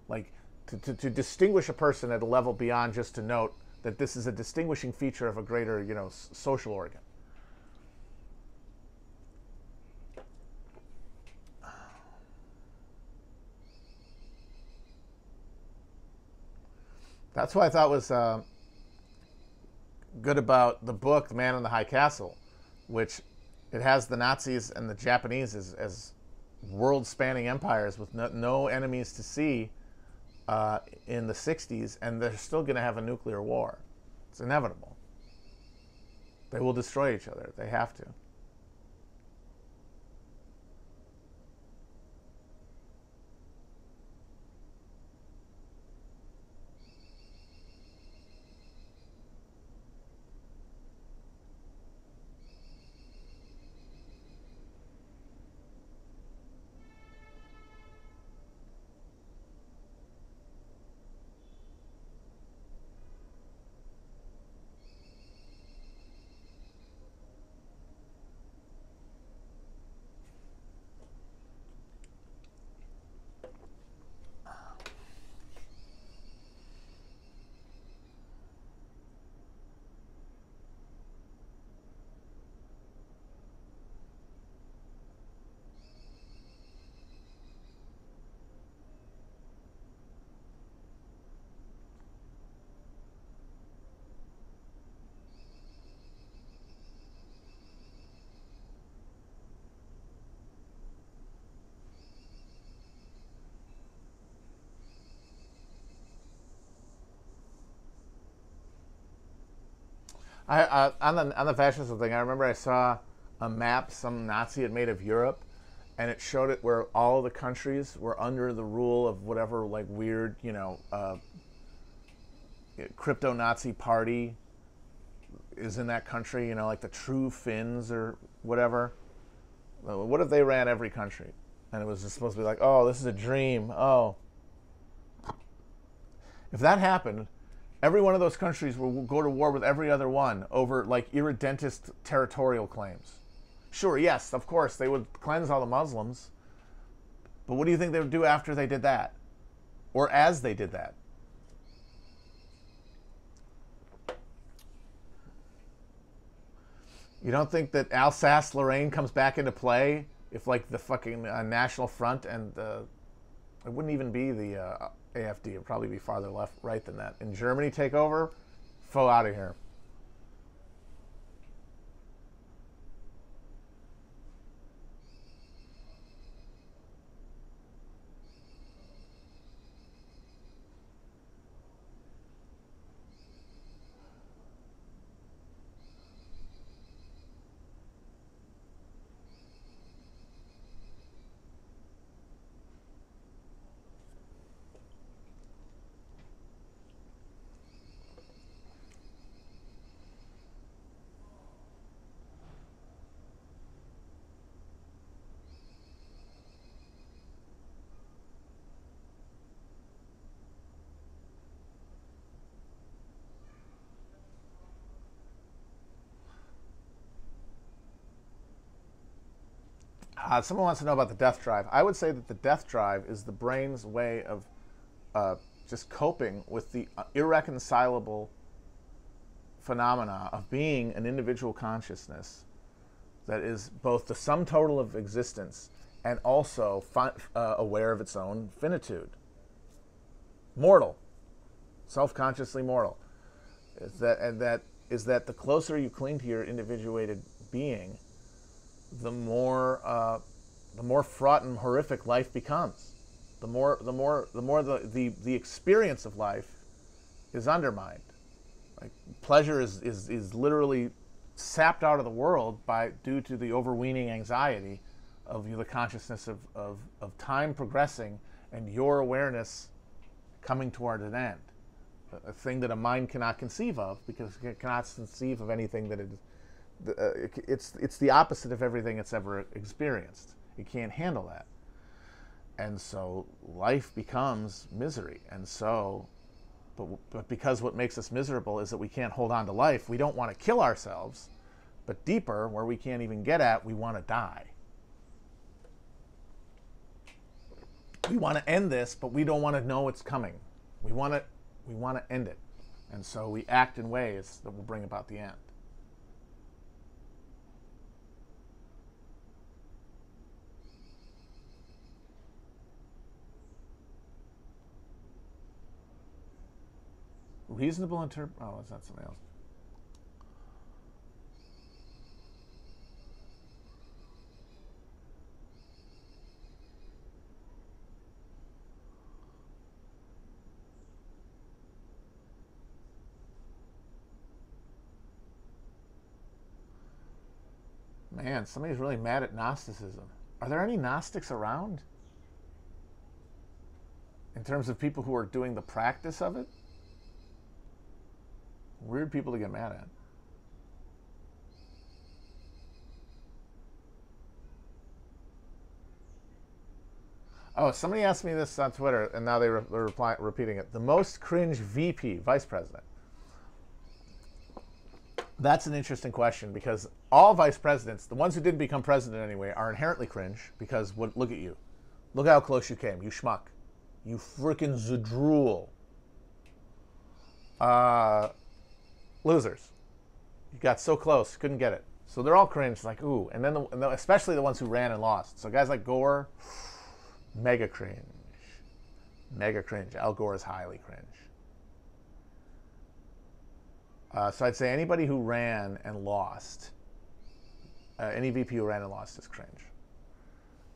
Like, to distinguish a person at a level beyond just to note that this is a distinguishing feature of a greater, social organ. That's what I thought was good about the book, The Man in the High Castle, which it has the Nazis and the Japanese as world-spanning empires with no enemies to see in the 60s, and they're still going to have a nuclear war. It's inevitable. They will destroy each other. They have to. On the fascism thing, I remember I saw a map some Nazi had made of Europe, and it showed it where all the countries were under the rule of whatever like weird, crypto-Nazi party is in that country, like the True Finns or whatever. What if they ran every country? And it was just supposed to be like, oh, this is a dream. Oh. If that happened, every one of those countries will go to war with every other one over like irredentist territorial claims. Sure, yes, of course, they would cleanse all the Muslims. But what do you think they would do after they did that? Or as they did that? You don't think that Alsace-Lorraine comes back into play if like the fucking National Front and it wouldn't even be the AFD, it would probably be farther right than that. In Germany take over, foe out of here. Someone wants to know about the death drive. I would say that the death drive is the brain's way of just coping with the irreconcilable phenomena of being an individual consciousness that is both the sum total of existence and also aware of its own finitude. Mortal. Self-consciously mortal. Is that the closer you cling to your individuated being, the more fraught and horrific life becomes. The more the experience of life is undermined. Like pleasure is literally sapped out of the world due to the overweening anxiety of the consciousness of time progressing and your awareness coming toward an end. A thing that a mind cannot conceive of because it cannot conceive of anything that it's the opposite of everything it's ever experienced. It can't handle that. And so life becomes misery. And so, but because what makes us miserable is that we can't hold on to life, we don't want to kill ourselves, but deeper, where we can't even get at, we want to die. We want to end this, but we don't want to know it's coming. We want to end it. And so we act in ways that will bring about the end. Reasonable oh, is that something else? Man, somebody's really mad at Gnosticism. Are there any Gnostics around? In terms of people who are doing the practice of it? Weird people to get mad at. Oh, somebody asked me this on Twitter, and now they're repeating it. The most cringe VP, vice president. That's an interesting question, because all vice presidents, the ones who didn't become president anyway, are inherently cringe, because look at you. Look how close you came, you schmuck. You frickin' zadrool. Losers. You got so close, couldn't get it. So they're all cringe, like, ooh. And then especially the ones who ran and lost. So guys like Gore, mega cringe. Mega cringe. Al Gore is highly cringe. So I'd say anybody who ran and lost, any VP who ran and lost is cringe.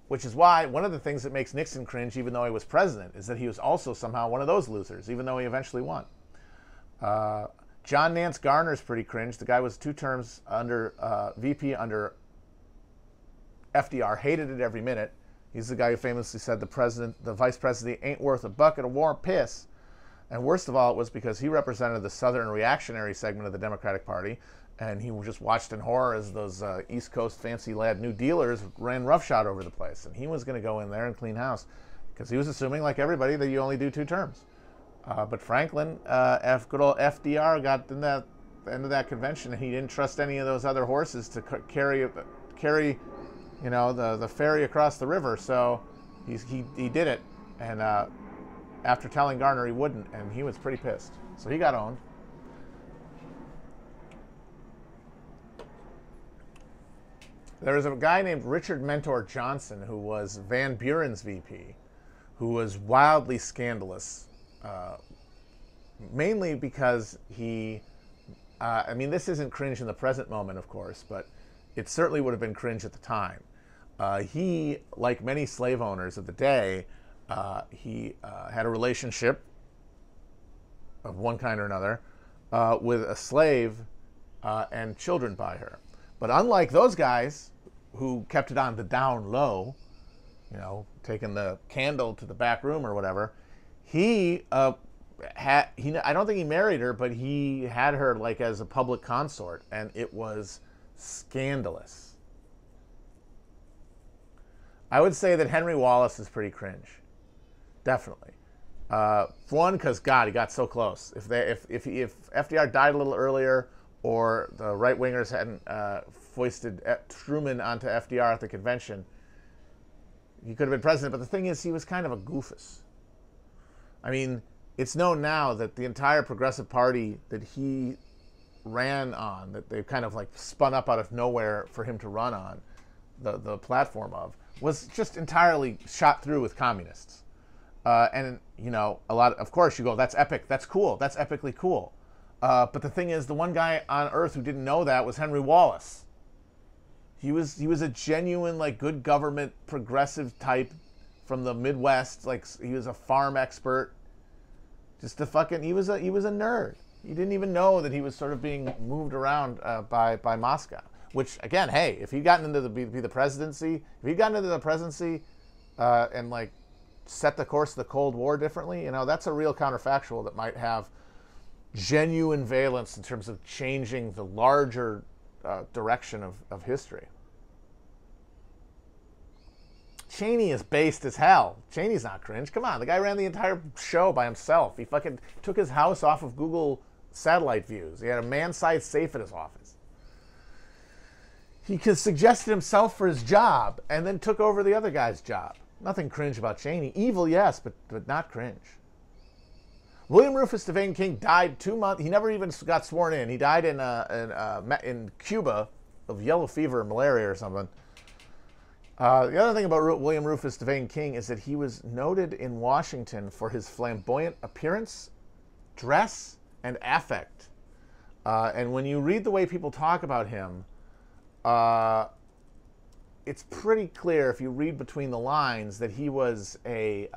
Which is why one of the things that makes Nixon cringe, even though he was president, is that he was also somehow one of those losers, even though he eventually won. John Nance Garner's pretty cringe. The guy was 2 terms under VP under FDR, hated it every minute. He's the guy who famously said the vice president ain't worth a bucket of warm piss. And worst of all, it was because he represented the Southern reactionary segment of the Democratic Party, and he just watched in horror as those East Coast fancy lad New Dealers ran roughshod over the place. And he was going to go in there and clean house, because he was assuming, like everybody, that you only do 2 terms. But Franklin, good old FDR, got in the end of that convention, and he didn't trust any of those other horses to carry, you know, the ferry across the river. So he did it, and after telling Garner he wouldn't, and he was pretty pissed. So he got owned. There was a guy named Richard Mentor Johnson who was Van Buren's VP, who was wildly scandalous. Mainly because he, I mean, this isn't cringe in the present moment, of course, but it certainly would have been cringe at the time. He, like many slave owners of the day, he had a relationship of one kind or another with a slave and children by her. But unlike those guys who kept it on the down low, you know, taking the candle to the back room or whatever, I don't think he married her, but he had her like as a public consort, and it was scandalous. I would say that Henry Wallace is pretty cringe, definitely. One, because God, he got so close. If FDR died a little earlier, or the right wingers hadn't foisted Truman onto FDR at the convention, he could have been president. But the thing is, he was kind of a goofus. I mean, it's known now that the entire Progressive Party that he ran on, that they kind of like spun up out of nowhere for him to run on, the platform of, was just entirely shot through with communists. And, you know, of course you go, that's epic, that's cool, that's epically cool. But the thing is, the one guy on earth who didn't know that was Henry Wallace. He was a genuine, like, good government, progressive type from the Midwest. Like, he was a farm expert. Just a fucking, he was a nerd. He didn't even know that he was sort of being moved around by Moscow. Which, again, hey, if he'd gotten into the presidency, and like set the course of the Cold War differently, you know, that's a real counterfactual that might have genuine valence in terms of changing the larger direction of history. Cheney is based as hell. Cheney's not cringe. Come on, the guy ran the entire show by himself. He fucking took his house off of Google satellite views. He had a man-sized safe at his office. He suggested himself for his job and then took over the other guy's job. Nothing cringe about Cheney. Evil, yes, but not cringe. William Rufus DeVane King died 2 months. He never even got sworn in. He died in Cuba of yellow fever or malaria or something. The other thing about William Rufus DeVane King is that he was noted in Washington for his flamboyant appearance, dress, and affect. And when you read the way people talk about him, it's pretty clear if you read between the lines that he was he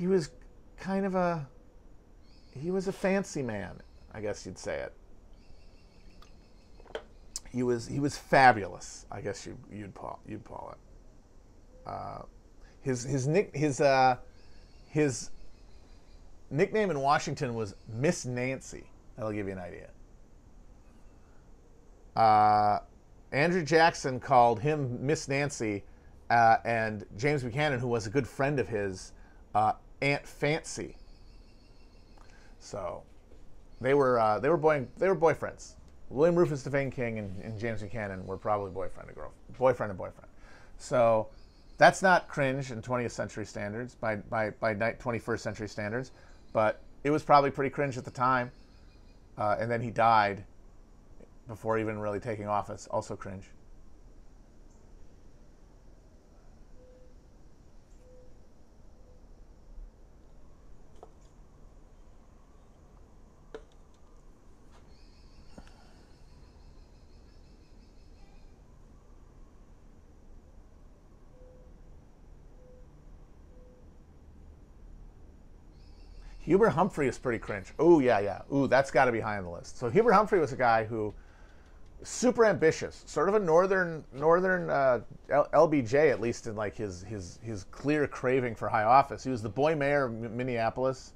was a fancy man, I guess you'd say it. He was fabulous, I guess you'd call it. His nickname in Washington was Miss Nancy. That'll give you an idea. Andrew Jackson called him Miss Nancy, and James Buchanan, who was a good friend of his, Aunt Fancy. So they were boyfriends. William Rufus DeVane King and James Buchanan were probably boyfriend and boyfriend. So that's not cringe in 20th century standards by 21st century standards, but it was probably pretty cringe at the time. And then he died before even really taking office. Also cringe. Hubert Humphrey is pretty cringe. Oh, yeah. Ooh, that's got to be high on the list. So Hubert Humphrey was a guy who, super ambitious, sort of a northern LBJ, at least in like his clear craving for high office. He was the boy mayor of Minneapolis.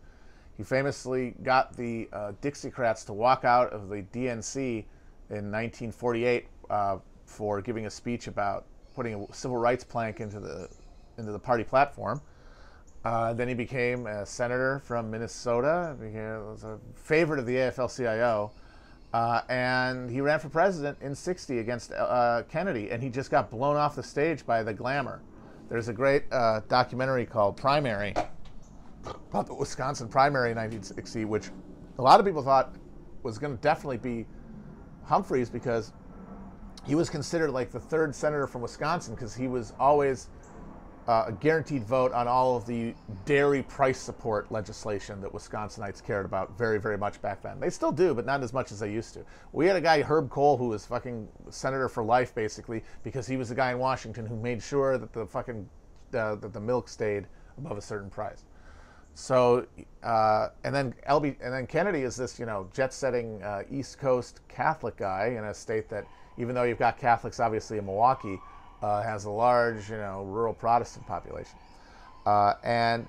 He famously got the Dixiecrats to walk out of the DNC in 1948 for giving a speech about putting a civil rights plank into the party platform. Then he became a senator from Minnesota. He was a favorite of the AFL-CIO. And he ran for president in '60 against Kennedy, and he just got blown off the stage by the glamour. There's a great documentary called Primary, about the Wisconsin primary in 1960, which a lot of people thought was going to definitely be Humphreys because he was considered like the third senator from Wisconsin because he was always a guaranteed vote on all of the dairy price support legislation that Wisconsinites cared about very, very much back then. They still do, but not as much as they used to. We had a guy, Herb Kohl, who was fucking senator for life, basically, because he was the guy in Washington who made sure that the fucking that the milk stayed above a certain price. So, and then Kennedy is this, jet-setting East Coast Catholic guy in a state that, even though you've got Catholics obviously in Milwaukee, has a large, rural Protestant population. And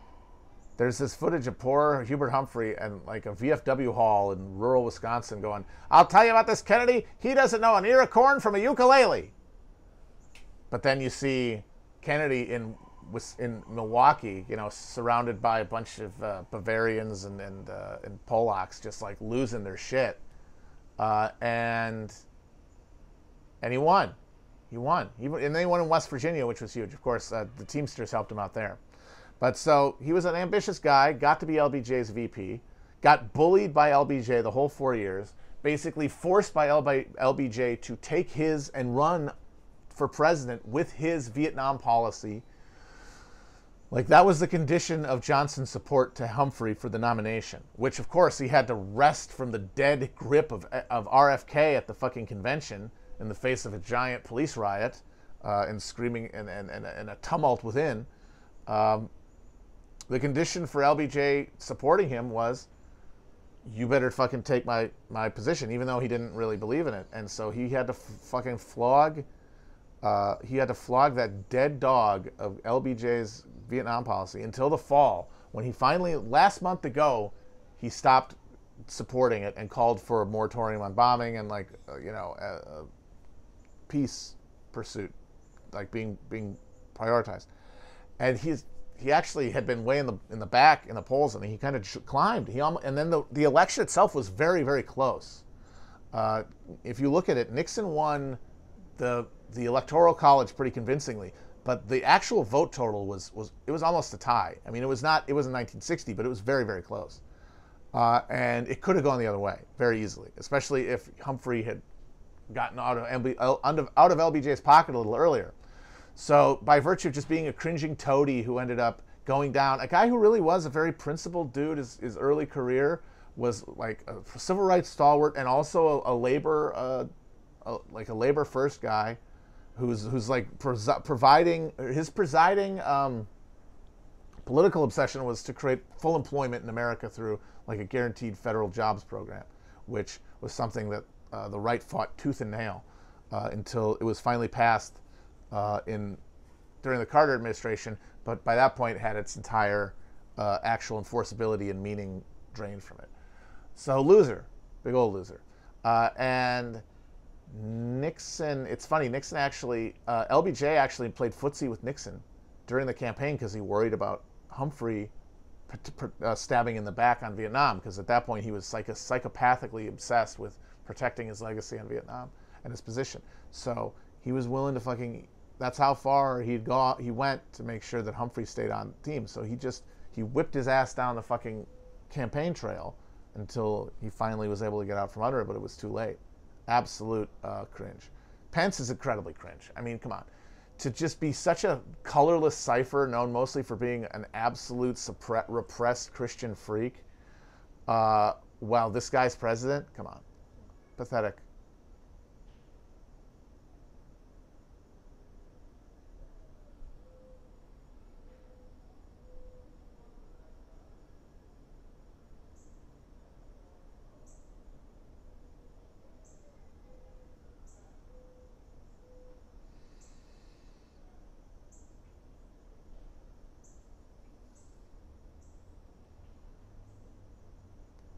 there's this footage of poor Hubert Humphrey and like a VFW hall in rural Wisconsin going, "I'll tell you about this Kennedy. He doesn't know an ear of corn from a ukulele." But then you see Kennedy in Milwaukee, surrounded by a bunch of Bavarians and Polacks just like losing their shit. And he won. He won. And they won in West Virginia, which was huge. Of course, the Teamsters helped him out there. But so he was an ambitious guy, got to be LBJ's VP, got bullied by LBJ the whole 4 years, basically forced by LBJ to take his and run for president with his Vietnam policy. Like, that was the condition of Johnson's support to Humphrey for the nomination, which, of course, he had to wrest from the dead grip of RFK at the fucking convention in the face of a giant police riot and screaming and a tumult within. The condition for LBJ supporting him was, you better fucking take my position, even though he didn't really believe in it. And so he had to fucking flog that dead dog of LBJ's Vietnam policy until the fall, when he finally, last month ago, he stopped supporting it and called for a moratorium on bombing and peace pursuit, like being prioritized. And he actually had been way in the back in the polls, and he kind of climbed. And then the election itself was very, very close. If you look at it, Nixon won the Electoral College pretty convincingly, but the actual vote total was almost a tie. I mean, it wasn't 1960, but it was very, very close. And it could have gone the other way very easily, especially if Humphrey had gotten out of LBJ's pocket a little earlier. So by virtue of just being a cringing toady who ended up going down, a guy who really was a very principled dude, his early career was like a civil rights stalwart and also a labor, like a labor first guy, who's like presiding political obsession was to create full employment in America through like a guaranteed federal jobs program, which was something that the right fought tooth and nail until it was finally passed during the Carter administration, but by that point had its entire actual enforceability and meaning drained from it. So loser, big old loser. And Nixon, it's funny, Nixon actually, LBJ actually played footsie with Nixon during the campaign because he worried about Humphrey stabbing in the back on Vietnam, because at that point he was psychopathically obsessed with protecting his legacy on Vietnam and his position. So he was willing to that's how far he went to make sure that Humphrey stayed on the team. So he whipped his ass down the fucking campaign trail until he finally was able to get out from under it, but it was too late. Absolute cringe. Pence is incredibly cringe. I mean, come on. To just be such a colorless cipher known mostly for being an absolute repressed Christian freak while this guy's president, come on. Pathetic.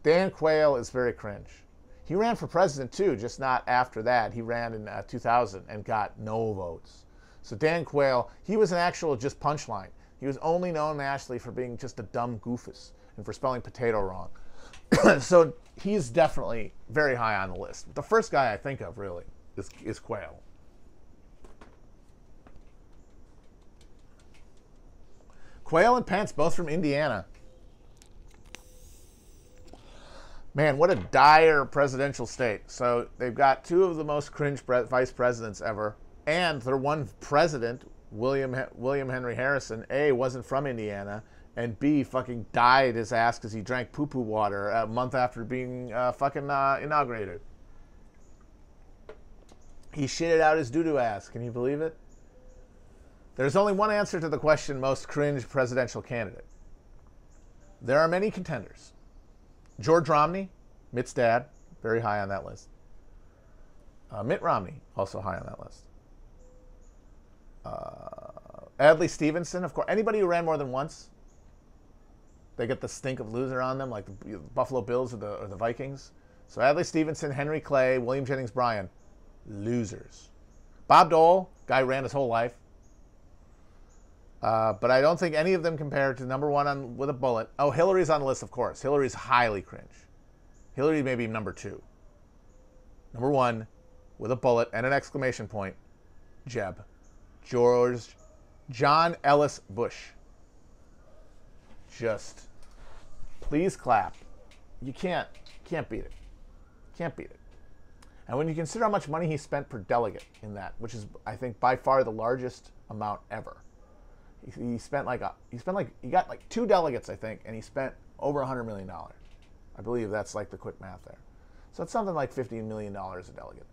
Dan Quayle is very cringe. He ran for president too, just not after that. He ran in 2000 and got no votes. So Dan Quayle, he was an actual just punchline. He was only known nationally for being just a dumb goofus and for spelling potato wrong. So he's definitely very high on the list. The first guy I think of really is Quayle. Quayle and Pence, both from Indiana. Man, what a dire presidential state. So they've got two of the most cringe vice presidents ever, and their one president, William Henry Harrison, A, wasn't from Indiana, and B, fucking died his ass because he drank poo-poo water a month after being inaugurated. He shitted out his doo-doo ass. Can you believe it? There's only one answer to the question, most cringe presidential candidate. There are many contenders. George Romney, Mitt's dad, very high on that list. Mitt Romney, also high on that list. Adlai Stevenson, of course. Anybody who ran more than once, they get the stink of loser on them, like the Buffalo Bills or the Vikings. So Adlai Stevenson, Henry Clay, William Jennings Bryan, losers. Bob Dole, guy ran his whole life. But I don't think any of them compare to number one with a bullet. Oh, Hillary's on the list, of course. Hillary's highly cringe. Hillary may be number two. Number one, with a bullet and an exclamation point, Jeb. John Ellis Bush. Just, please clap. You can't beat it. Can't beat it. And when you consider how much money he spent per delegate in that, which is, I think, by far the largest amount ever. He got like 2 delegates, I think, and he spent over $100 million. I believe that's like the quick math there. So it's something like $15 million a delegate.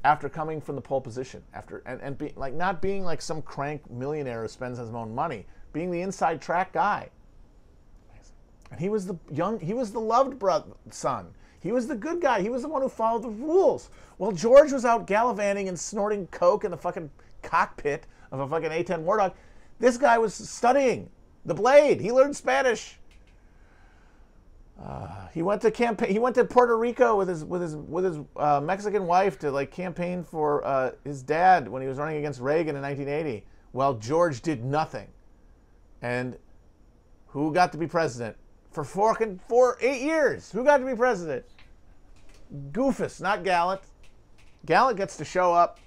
After coming from the pole position, and being like not being like some crank millionaire who spends his own money, being the inside track guy. And he was the loved son. He was the good guy. He was the one who followed the rules. While George was out gallivanting and snorting coke in the fucking cockpit of a fucking A-10 Wardog, this guy was studying the blade. He learned Spanish. He went to Puerto Rico with his Mexican wife to like campaign for his dad when he was running against Reagan in 1980. Well, George did nothing. And who got to be president? For 8 years. Who got to be president? Goofus, not Gallant. Gallant gets to show up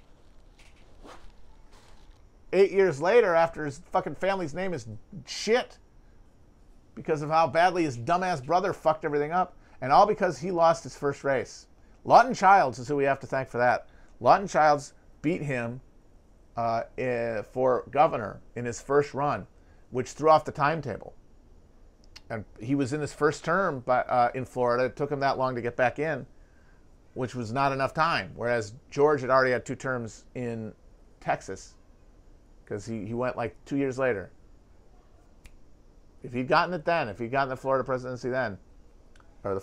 8 years later after his fucking family's name is shit because of how badly his dumbass brother fucked everything up, and all because he lost his first race. Lawton Childs is who we have to thank for that. Lawton Childs beat him for governor in his first run, which threw off the timetable. And he was in his first term in Florida. It took him that long to get back in, which was not enough time. Whereas George had already had 2 terms in Texas because he went like 2 years later. If he'd gotten it then, if he'd gotten the Florida presidency then, or the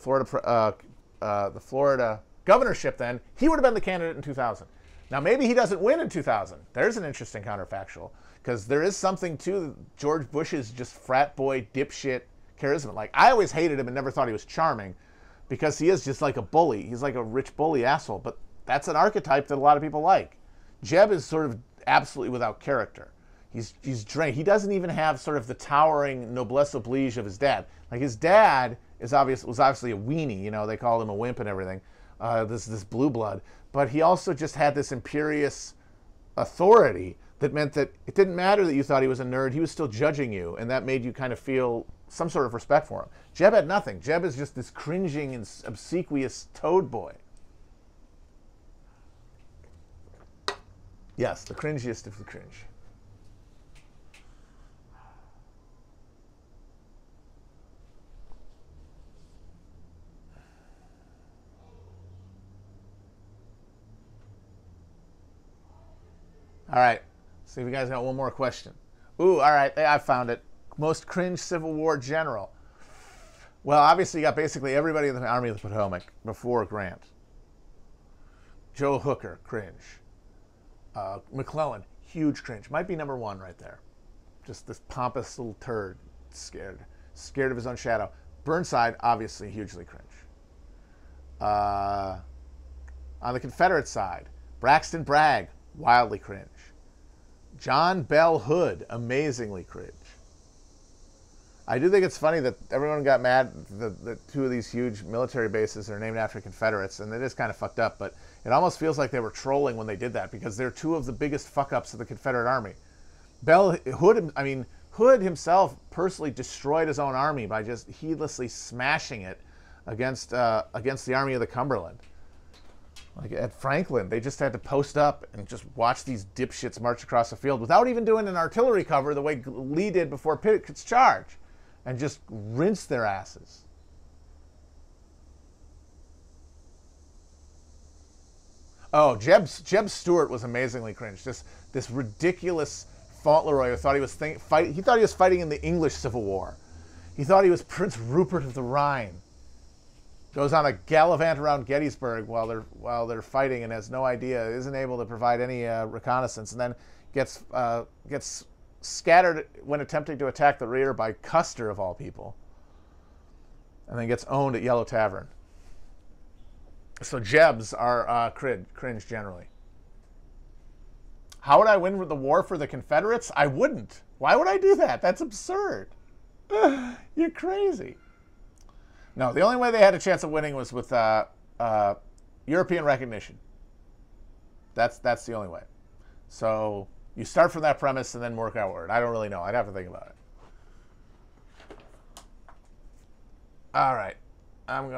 Florida governorship then, he would have been the candidate in 2000. Now, maybe he doesn't win in 2000. There's an interesting counterfactual, because there is something to George Bush's just frat boy, dipshit charisma. Like, I always hated him and never thought he was charming, because he is just like a bully. He's like a rich bully asshole, but that's an archetype that a lot of people like. Jeb is sort of absolutely without character. He's drained. He doesn't even have sort of the towering noblesse oblige of his dad. Like, his dad was obviously a weenie. You know, they called him a wimp and everything. This blue blood. But he also just had this imperious authority that meant that it didn't matter that you thought he was a nerd. He was still judging you, and that made you kind of feel some sort of respect for him. Jeb had nothing. Jeb is just this cringing and obsequious toad boy. Yes, the cringiest of the cringe. All right, see if you guys got one more question. Ooh, all right, I found it. Most cringe Civil War general. Well, obviously you got basically everybody in the Army of the Potomac before Grant. Joe Hooker, cringe. McClellan, huge cringe. Might be #1 right there. Just this pompous little turd, scared of his own shadow. Burnside, obviously hugely cringe. On the Confederate side, Braxton Bragg, wildly cringe. John Bell Hood, amazingly cringe. I do think it's funny that everyone got mad that 2 of these huge military bases are named after Confederates, and it is kind of fucked up, but it almost feels like they were trolling when they did that, because they're 2 of the biggest fuck-ups of the Confederate Army. Hood himself personally destroyed his own army by just heedlessly smashing it against the Army of the Cumberland. Like at Franklin, they just had to post up and just watch these dipshits march across the field without even doing an artillery cover the way Lee did before Pickett's charge, and just rinse their asses. Oh, Jeb Stuart was amazingly cringe. This ridiculous Fauntleroy who thought he was fighting in the English Civil War. He thought he was Prince Rupert of the Rhine. Goes on a gallivant around Gettysburg while they're fighting and has no idea, isn't able to provide any reconnaissance, and then gets scattered when attempting to attack the rear by Custer of all people, and then gets owned at Yellow Tavern. So Jebs are cringe generally. How would I win the war for the Confederates? I wouldn't. Why would I do that? That's absurd. You're crazy. No, the only way they had a chance of winning was with European recognition. That's the only way. So you start from that premise and then work outward. I don't really know. I'd have to think about it. All right. I'm going.